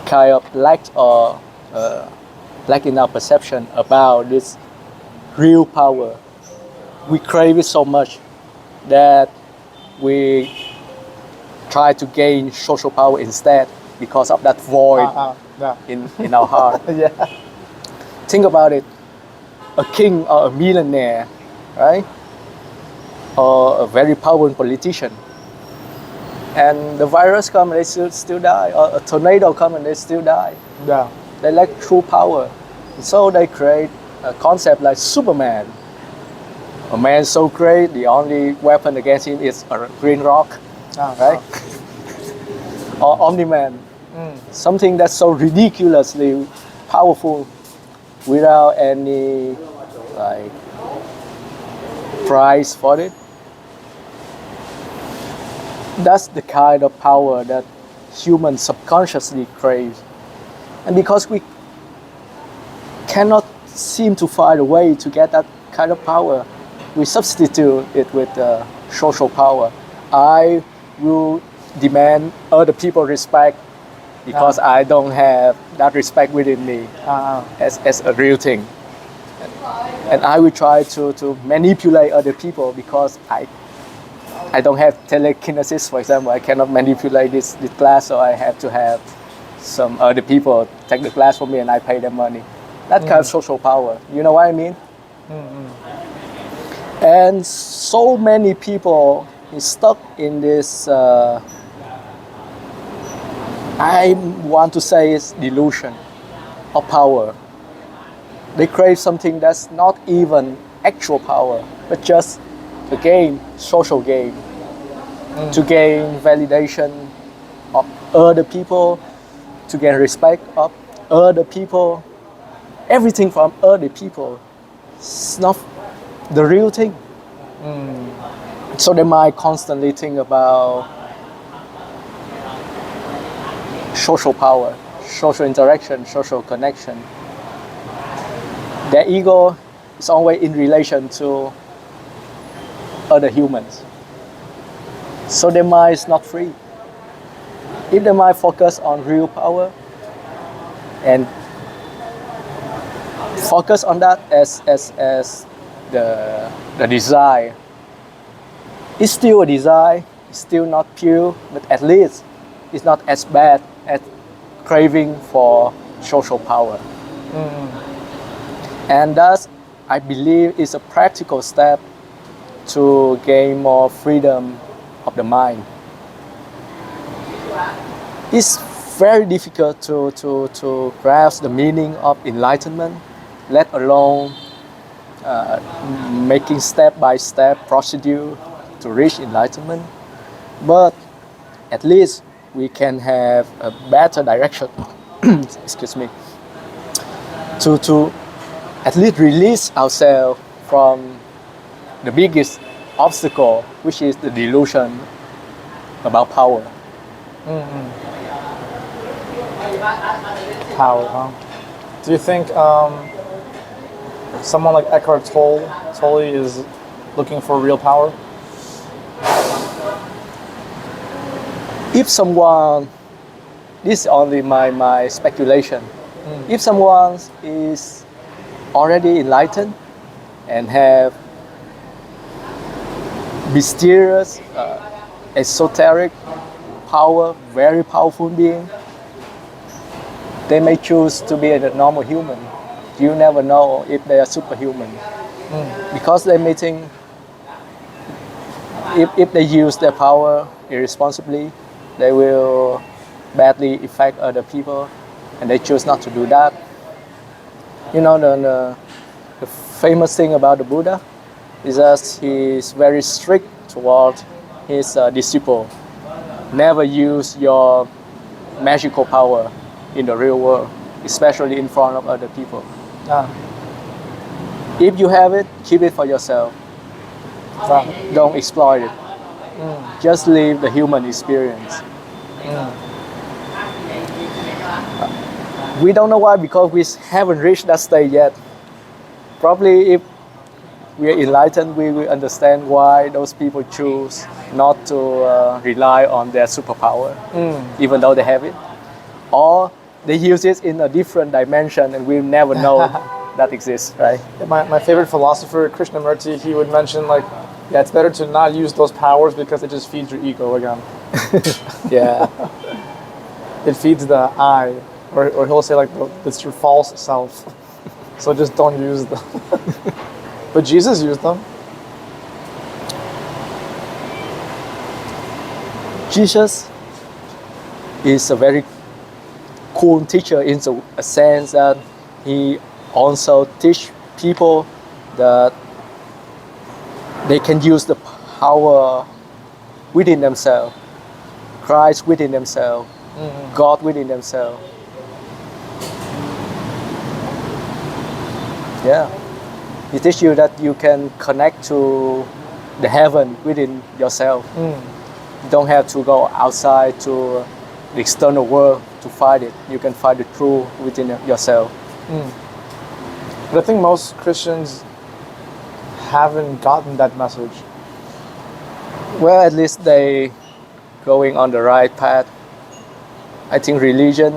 kind of lack in our perception about this real power, we crave it so much that we try to gain social power instead because of that void Yeah. in our heart. Yeah. Think about it. A king or a millionaire, right? Or a very powerful politician. And the virus comes and they still die. Or a tornado comes and they still die. Yeah. They lack true power. So they create a concept like Superman. A man so great, the only weapon against him is a green rock, right? Or Omni-Man. Something that's so ridiculously powerful without any price for it. That's the kind of power that humans subconsciously crave. And because we cannot seem to find a way to get that kind of power, we substitute it with social power. I will demand other people respect because I don't have that respect within me as a real thing. And I will try to manipulate other people because I don't have telekinesis, for example. I cannot manipulate this class, so I have to have some other people take the class for me and I pay them money. That kind of social power. You know what I mean? And so many people is stuck in this I want to say is delusion of power. They crave something that's not even actual power, but just a game, social game, to gain validation of other people, to gain respect of other people, everything from other people. It's not the real thing. So they might constantly think about social power, social interaction, social connection. Their ego is always in relation to other humans. So their mind is not free. If the mind focus on real power and focus on that as the desire, it's still a desire, it's still not pure, but at least it's not as bad as craving for social power. And thus, I believe it's a practical step to gain more freedom of the mind. It's very difficult to grasp the meaning of enlightenment, let alone making step-by-step procedure to reach enlightenment. But at least we can have a better direction, excuse me, to at least release ourselves from the biggest obstacle, which is the delusion about power. Power, huh? Do you think someone like Eckhart Tolle is looking for real power? If someone, this is only my speculation, if someone is already enlightened and have mysterious, esoteric power, very powerful being, they may choose to be a normal human. You never know if they are superhuman. Because they may think if they use their power irresponsibly, they will badly affect other people, and they choose not to do that. You know, the famous thing about the Buddha is that he is very strict toward his disciple. Never use your magical power in the real world, especially in front of other people. If you have it, keep it for yourself. Don't exploit it. Just live the human experience. We don't know why, because we haven't reached that stage yet. Probably if we are enlightened, we will understand why those people choose not to rely on their superpower, even though they have it. Or they use it in a different dimension and we'll never know that exists, right? My favorite philosopher, Krishnamurti, he would mention like, yeah, it's better to not use those powers because it just feeds your ego again. Yeah. It feeds the I, or he'll say like, it's your false self. So just don't use them. But Jesus used them. Jesus is a very cool teacher in a sense that he also teach people that they can use the power within themselves, Christ within themselves, God within themselves. Yeah, he teach you that you can connect to the heaven within yourself. You don't have to go outside to the external world to find it. You can find the truth within yourself. But I think most Christians haven't gotten that message. Well, at least they going on the right path. I think religion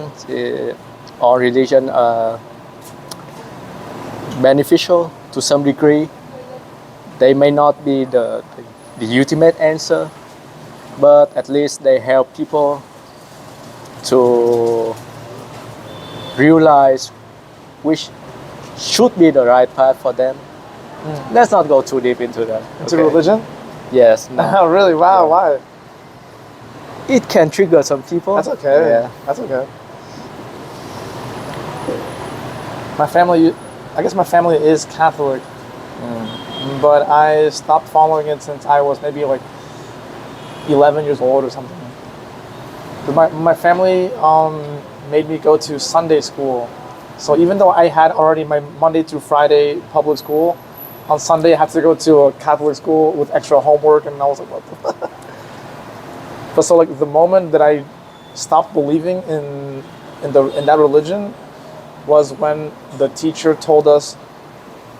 are beneficial to some degree. They may not be the ultimate answer, but at least they help people to realize which should be the right path for them. Let's not go too deep into that. Into religion? Yes. No. Oh, really? Wow, why? It can trigger some people. That's okay. Yeah. That's okay. My family, I guess my family is Catholic, but I stopped following it since I was maybe like 11 years old or something. But my family made me go to Sunday school. So even though I had already my Monday through Friday public school, on Sunday I had to go to a Catholic school with extra homework, and I was like, what the fuck? But so like the moment that I stopped believing in that religion was when the teacher told us,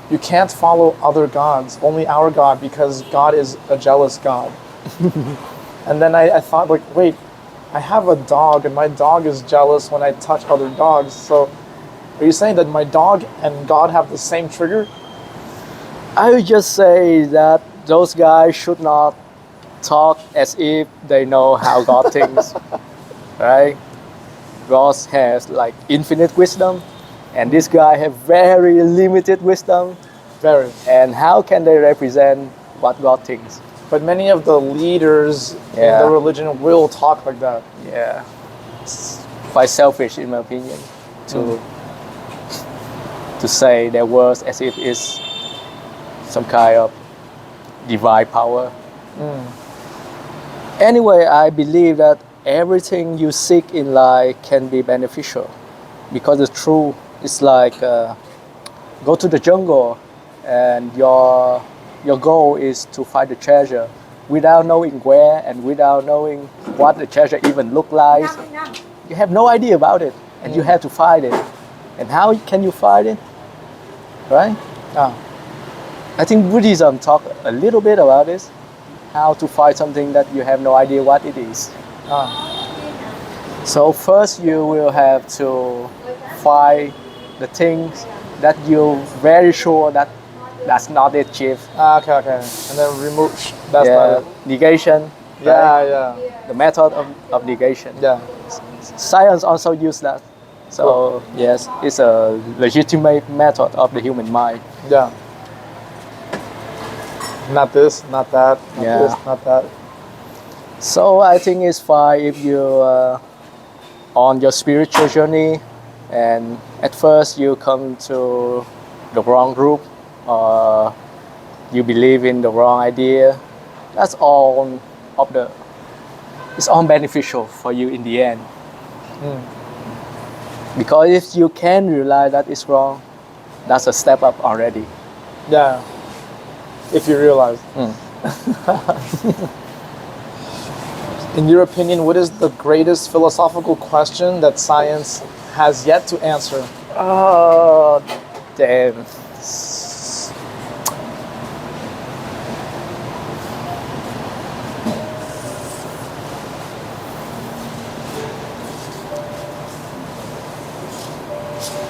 you can't follow other gods, only our God, because God is a jealous God. And then I thought, like, wait, I have a dog, and my dog is jealous when I touch other dogs. So are you saying that my dog and God have the same trigger? I would just say that those guys should not talk as if they know how God thinks, right? God has like infinite wisdom, and this guy have very limited wisdom. Very. And how can they represent what God thinks? But many of the leaders in the religion will talk like that. Yeah, it's quite selfish in my opinion to say their words as if it's some kind of divine power. Anyway, I believe that everything you seek in life can be beneficial, because the truth is like go to the jungle and your goal is to find the treasure without knowing where and without knowing what the treasure even look like. You have no idea about it, and you have to find it. And how can you find it? Right? I think Buddhism talk a little bit about this, how to find something that you have no idea what it is. So first you will have to find the things that you're very sure that that's not it, chief. Okay. And then remove, that's not it. Negation. Yeah, right? The method of negation. Yeah. Science also use that. So yes, it's a legitimate method of the human mind. Yeah. Not this, not that, not this, not that. So I think it's fine if you on your spiritual journey, and at first you come to the wrong group, or you believe in the wrong idea. That's all it's all beneficial for you in the end. Because if you can realize that it's wrong, that's a step up already. Yeah. If you realize. In your opinion, what is the greatest philosophical question that science has yet to answer? Oh, damn.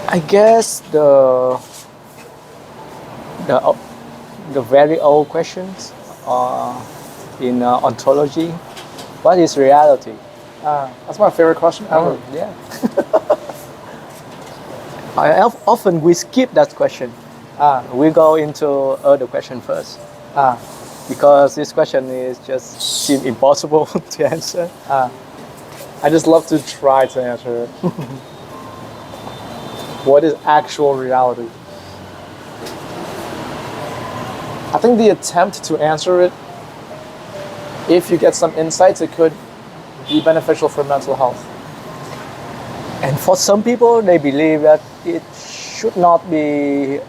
I guess the very old questions in ontology. What is reality? That's my favorite question ever. Yeah. Often we skip that question. We go into other question first. Because this question is just seem impossible to answer. I just love to try to answer it. What is actual reality? I think the attempt to answer it, if you get some insights, it could be beneficial for mental health. And for some people, they believe that it should not be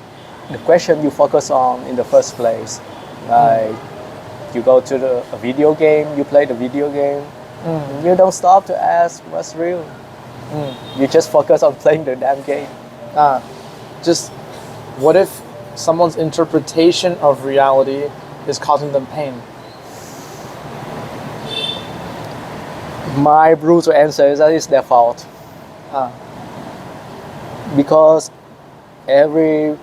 the question you focus on in the first place. Like you go to a video game, you play the video game, you don't stop to ask what's real. You just focus on playing the damn game. Just what if someone's interpretation of reality is causing them pain? My brutal answer is that it's their fault. Because every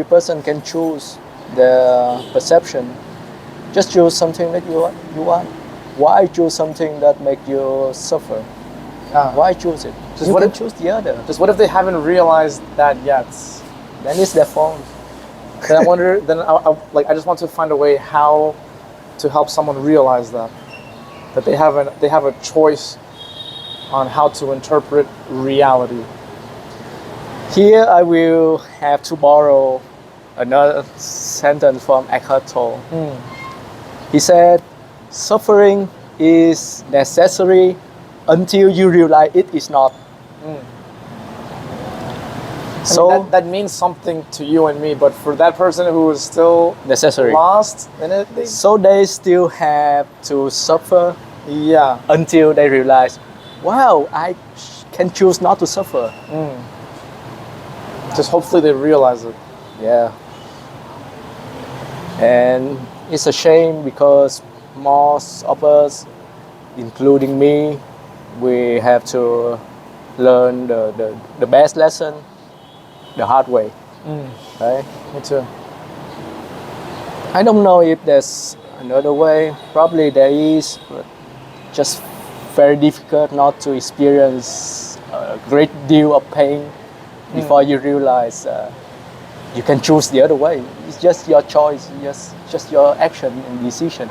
person can choose their perception. Just choose something that you want. Why choose something that make you suffer? Why choose it? Just what if choose the other? Just what if they haven't realized that yet? Then it's their fault. Then I wonder. Then I just want to find a way how to help someone realize that. that they have a choice on how to interpret reality. Here I will have to borrow another sentence from Eckhart Tolle. He said, suffering is necessary until you realize it is not. So I mean, that means something to you and me, but for that person who is still necessary. lost in it, So they still have to suffer until they realize, wow, I can choose not to suffer. Just hopefully they realize it. Yeah. And it's a shame because most of us, including me, we have to learn the best lesson the hard way. Right? Me too. I don't know if there's another way. Probably there is, but just very difficult not to experience a great deal of pain before you realize you can choose the other way. It's just your choice, just your action and decision.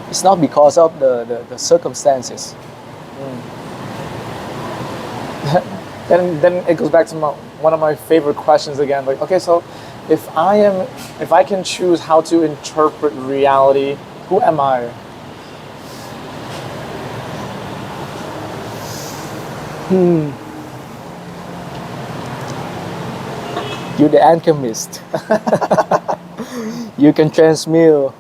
It's not because of the circumstances. Then it goes back to one of my favorite questions again. Like, okay, so if I can choose how to interpret reality, who am I? You're the alchemist. You can transmute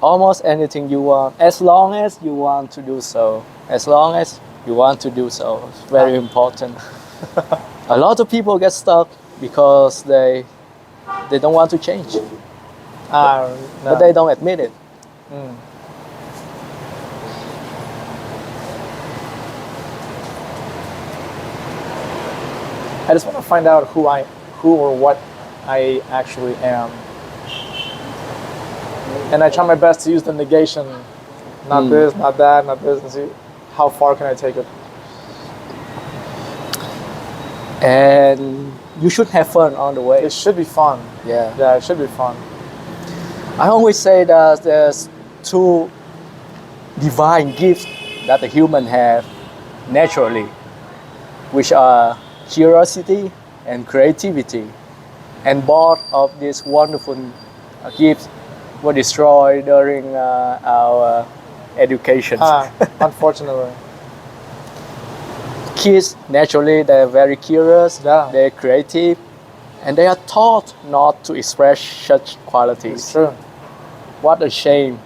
almost anything you want, as long as you want to do so. As long as you want to do so. It's very important. A lot of people get stuck because they don't want to change. But they don't admit it. I just want to find out who or what I actually am. And I try my best to use the negation. Not this, not that, not this, and see how far can I take it. And you should have fun on the way. It should be fun. Yeah, it should be fun. I always say that there's two divine gifts that the human have naturally, which are curiosity and creativity. And both of these wonderful gifts were destroyed during our education. Unfortunately. Kids, naturally, they're very curious, they're creative, and they are taught not to express such qualities. It's true. What a shame.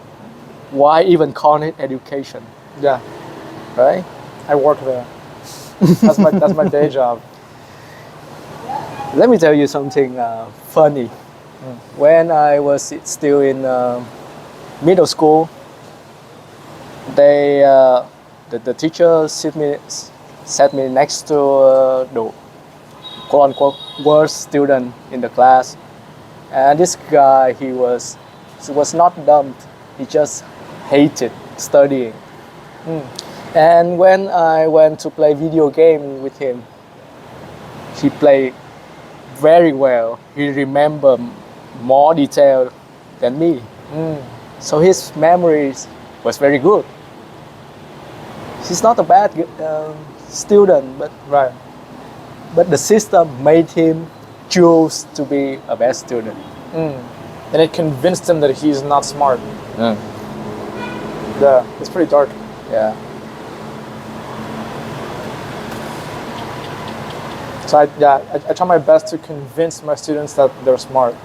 Why even call it education? Yeah. Right? I work there. That's my day job. Let me tell you something funny. When I was still in middle school, the teacher sat me next to the quote-unquote worst student in the class. And this guy, he was not dumb. He just hated studying. And when I went to play video game with him, he played very well. He remembered more detail than me. So his memories was very good. He's not a bad student, but the system made him choose to be a bad student. And it convinced him that he's not smart. Yeah, it's pretty dark. Yeah. So I try my best to convince my students that they're smart.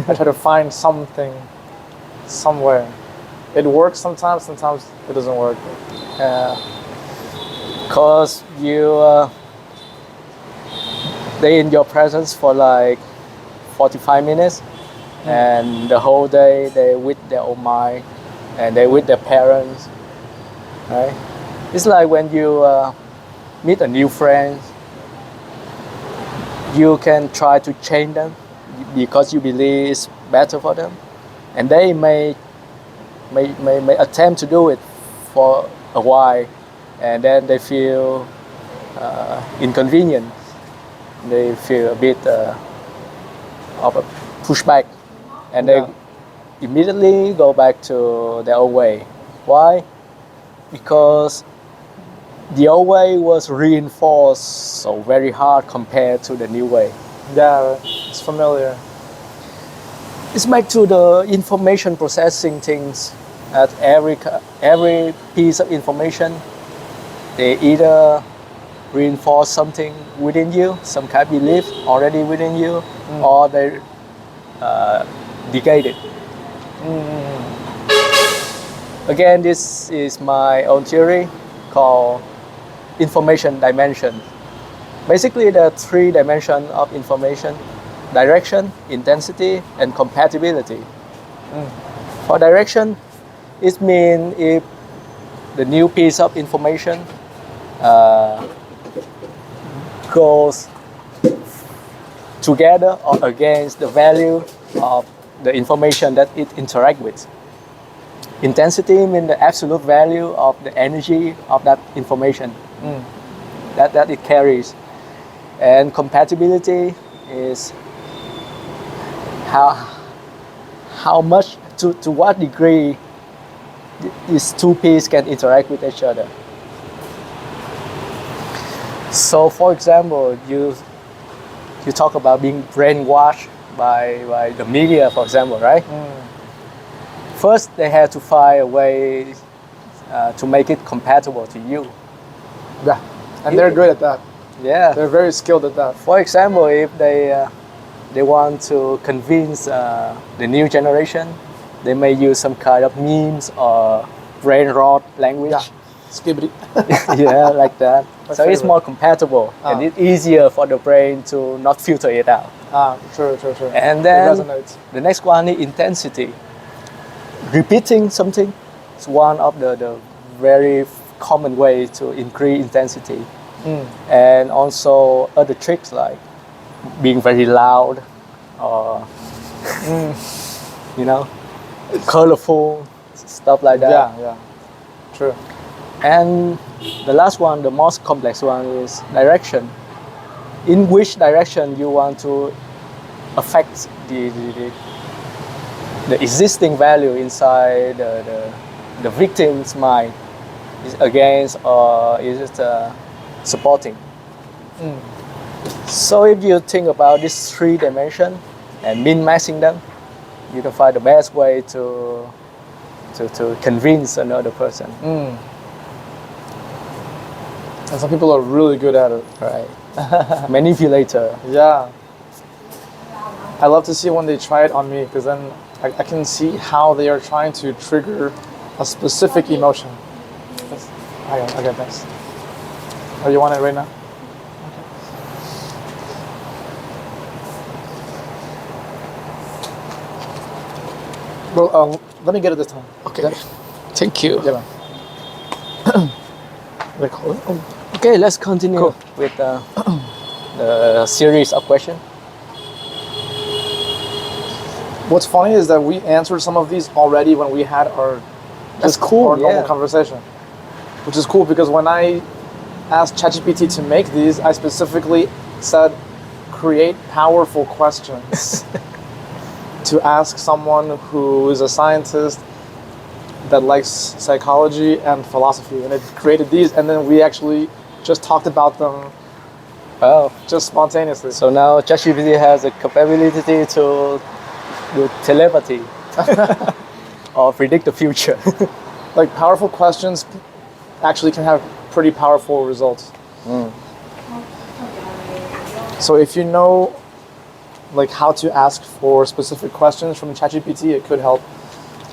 I try to find something, somewhere. It works sometimes it doesn't work. Because they in your presence for like 45 minutes, and the whole day they with their own mind, and they with their parents, right? It's like when you meet a new friend, you can try to change them because you believe it's better for them, and they may attempt to do it for a while, and then they feel inconvenient. They feel a bit of a pushback, and they immediately go back to their own way. Why? because the old way was reinforced so very hard compared to the new way. Yeah, it's familiar. It's back to the information processing things. At every piece of information, they either reinforce something within you, some kind of belief already within you, or they negate it. Again, this is my own theory called information dimension. Basically, there are 3 dimensions of information: direction, intensity, and compatibility. For direction, it means if the new piece of information goes together or against the value of the information that it interacts with. Intensity means the absolute value of the energy of that information that it carries. And compatibility is how much, to what degree these 2 pieces can interact with each other. So for example, you talk about being brainwashed by the media, for example, right? First, they have to find a way to make it compatible to you. Yeah, and they're great at that. Yeah. They're very skilled at that. For example, if they want to convince the new generation, they may use some kind of memes or brain rot language. Yeah, skibbity. Yeah, like that. My So it's favorite. more compatible and it's easier for the brain to not filter it out. True. And then it resonates. the next one is intensity. Repeating something is one of the very common ways to increase intensity. And also other tricks like being very loud or colorful, stuff like that. Yeah, true. And the last one, the most complex one, is direction. In which direction you want to affect the existing value inside the victim's mind? Is against or is it supporting? So if you think about these 3 dimensions and min-maxing them, you can find the best way to convince another person. And some people are really good at it. Right. Manipulator. Yeah. I love to see when they try it on me, because then I can see how they are trying to trigger a specific emotion. Okay, thanks. Oh, you want it right now? Okay. Well, let me get it this time. Okay. Yeah? Thank you. Yeah, man. They call it? Oh. Okay, let's continue Cool. with the series of questions. What's funny is that we answered some of these already when we had our That's cool, our normal yeah. conversation, which is cool because when I asked ChatGPT to make these, I specifically said create powerful questions to ask someone who is a scientist that likes psychology and philosophy, and it created these, and then we actually just talked about them Wow. just spontaneously. So now ChatGPT has the capability to do telepathy or predict the future. Like powerful questions actually can have pretty powerful results. So if you know like how to ask for specific questions from ChatGPT, it could help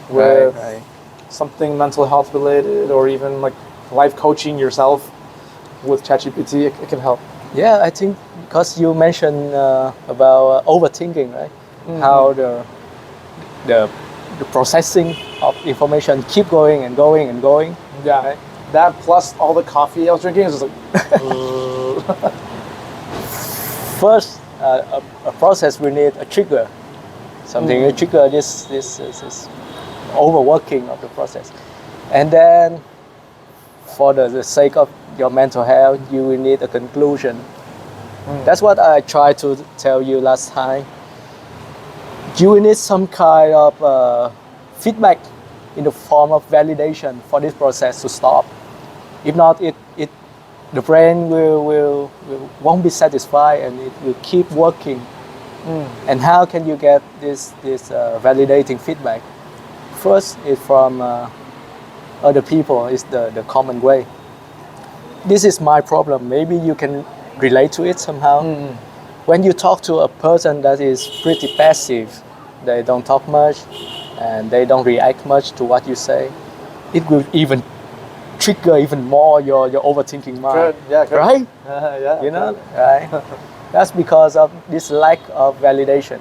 with Right. something mental health related, or even like life coaching yourself with ChatGPT. It can help. Yeah, I think because you mentioned about overthinking, right? How the processing of information keep going and going and going. Yeah, Right. that plus all the coffee I was drinking is just like First, a process will need a trigger. Something to trigger this overworking of the process. And then for the sake of your mental health, you will need a conclusion. That's what I tried to tell you last time. You will need some kind of feedback in the form of validation for this process to stop. If not, the brain won't be satisfied and it will keep working. And how can you get this validating feedback? First is from other people, is the common way. This is my problem. Maybe you can relate to it somehow. When you talk to a person that is pretty passive, they don't talk much and they don't react much to what you say, it will even trigger even more your overthinking mind. Good. Yeah, good. Right? Yeah. You know, right? That's because of this lack of validation.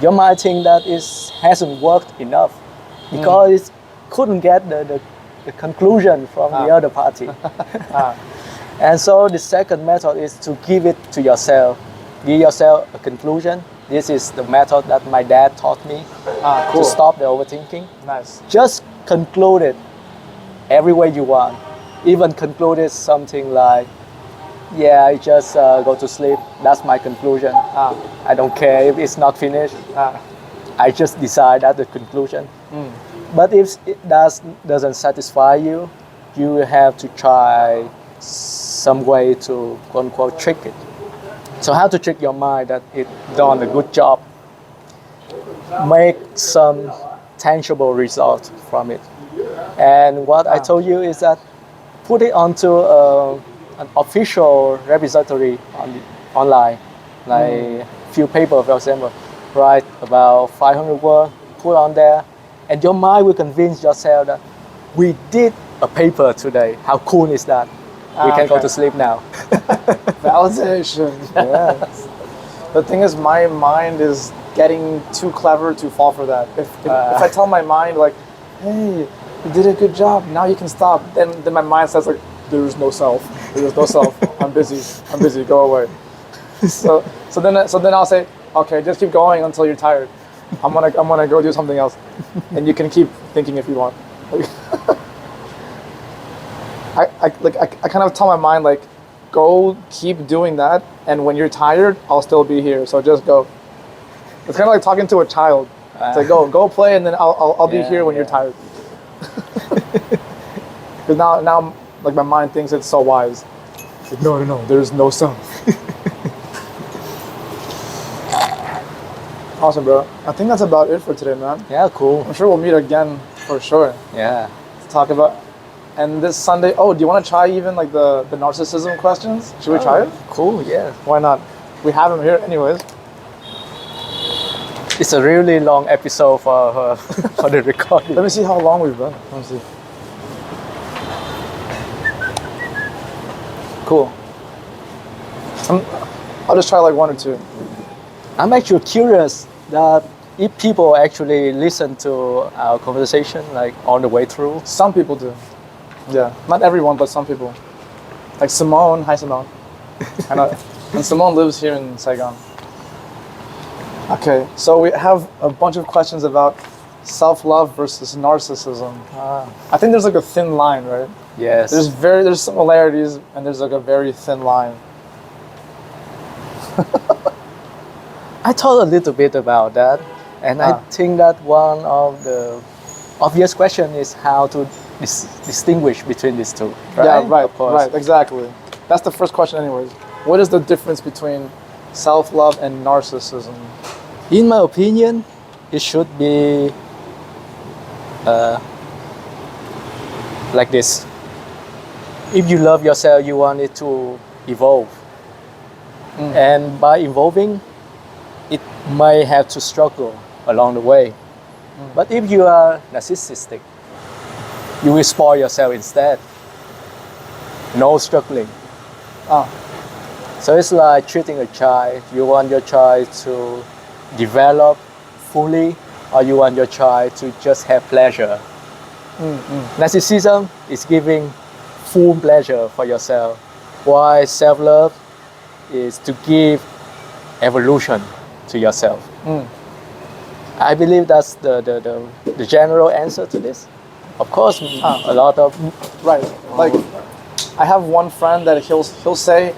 Your mind think that it hasn't worked enough because it couldn't get the conclusion from the other party. And so the second method is to give it to yourself. Give yourself a conclusion. This is the method that my dad taught me Cool. to stop the overthinking. Nice. Just conclude it every way you want. Even conclude it something like, yeah, I just go to sleep. That's my conclusion. I don't care if it's not finished. I just decide that's the conclusion. But if it doesn't satisfy you, you have to try some way to quote unquote trick it. So how to trick your mind that it done a good job? Make some tangible result from it. And what I told you is that put it onto an official repository online, like few paper, for example, write about 500 words, put on there, and your mind will convince yourself that we did a paper today. How cool is that? We can go to sleep now. Validation. Yes. The thing is, my mind is getting too clever to fall for that. If I tell my mind like, hey, you did a good job, now you can stop, then my mind says like, there's no self. There's no self. I'm busy. Go away. So then I'll say, okay, just keep going until you're tired. I'm gonna go do something else, and you can keep thinking if you want. I kind of tell my mind like, go keep doing that, and when you're tired, I'll still be here. So just go. It's kind of like talking to a child. It's like go play, and then I'll be here when you're tired. Because now like my mind thinks it's so wise. It's like, no, there's no self. Awesome, bro. I think that's about it for today, man. Yeah, cool. I'm sure we'll meet again for sure. Yeah. To talk about. And this Sunday, do you want to try even like the narcissism questions? Should we try it? Cool, yeah. Why not? We have them here anyways. It's a really long episode for for the recording. Let me see how long we've done. Let me see. Cool. I'll just try like one or two. I'm actually curious that if people actually listen to our conversation like on the way through. Some people do. Yeah, not everyone, but some people. Like Simone. Hi, Simone. And Simone lives here in Saigon. Okay, so we have a bunch of questions about self-love versus narcissism. I think there's like a thin line, right? Yes. There's similarities and there's like a very thin line. I thought a little bit about that, and I think that one of the obvious question is how to distinguish between these two. Right? Yeah, right, Of course. right, exactly. That's the first question anyways. What is the difference between self-love and narcissism? In my opinion, it should be like this. If you love yourself, you want it to evolve. And by evolving, it may have to struggle along the way. But if you are narcissistic, you will spoil yourself instead. No struggling. So it's like treating a child. You want your child to develop fully, or you want your child to just have pleasure. Narcissism is giving full pleasure for yourself, while self-love is to give evolution to yourself. I believe that's the general answer to this. Of course, a lot of Right. Like, I have one friend that he'll say,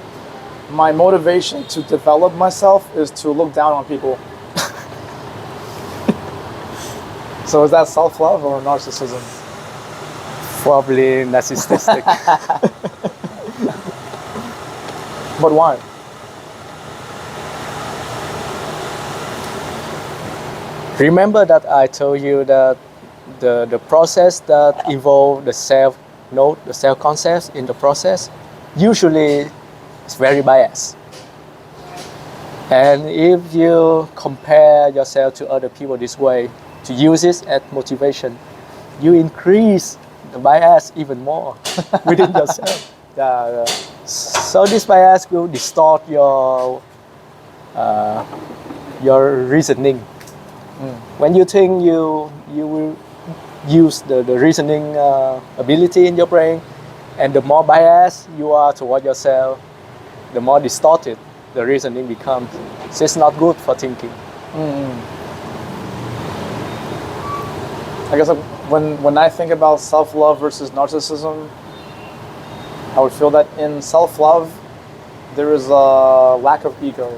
my motivation to develop myself is to look down on people. So is that self-love or narcissism? Probably narcissistic. But why? Remember that I told you that the process that involve the self-note, the self-concept in the process, usually is very biased. And if you compare yourself to other people this way, to use it as motivation, you increase the bias even more within yourself. Yeah. So this bias will distort your reasoning. When you think you will use the reasoning ability in your brain, and the more biased you are toward yourself, the more distorted the reasoning becomes. So it's not good for thinking. I guess when I think about self-love versus narcissism, I would feel that in self-love there is a lack of ego,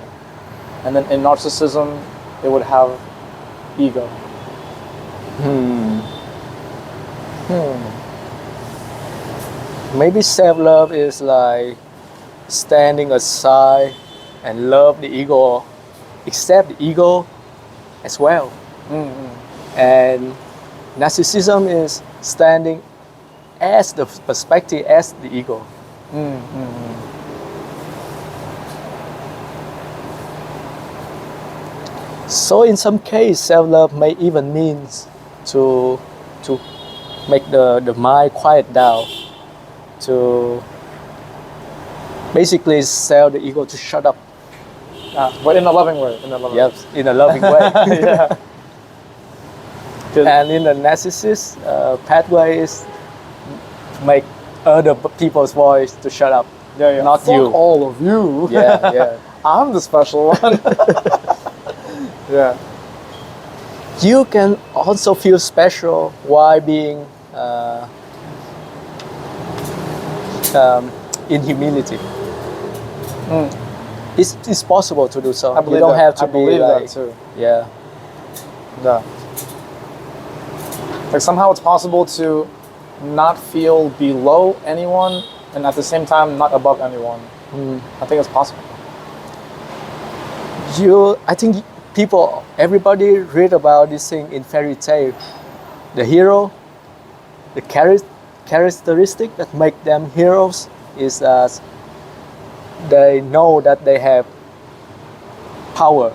and then in narcissism it would have ego. Maybe self-love is like standing aside and love the ego, accept the ego as well. And narcissism is standing as the perspective as the ego. So in some case, self-love may even means to make the mind quiet down, to basically tell the ego to shut up. But in a loving way. In a loving Yes, in a loving way. Yeah. And in the narcissist pathway is to make other people's voice to shut up, Yeah. not Fuck you. all of you. Yeah. I'm the special one. Yeah. You can also feel special while being in humility. It's possible to do so. I believe you don't that. have to I be believe like, that too. yeah. Yeah. Like somehow it's possible to not feel below anyone and at the same time not above anyone. I think it's possible. I think everybody read about this thing in fairy tale. The hero, the characteristic that make them heroes is that they know that they have power,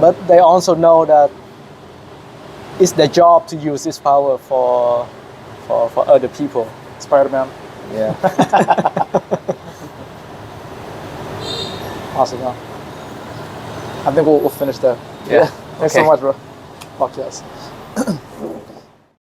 but they also know that it's their job to use this power for other people. Spider-Man. Yeah. Awesome. Yeah. I think we'll finish there. Yeah. Thanks Okay. so much, bro. Fuck yes.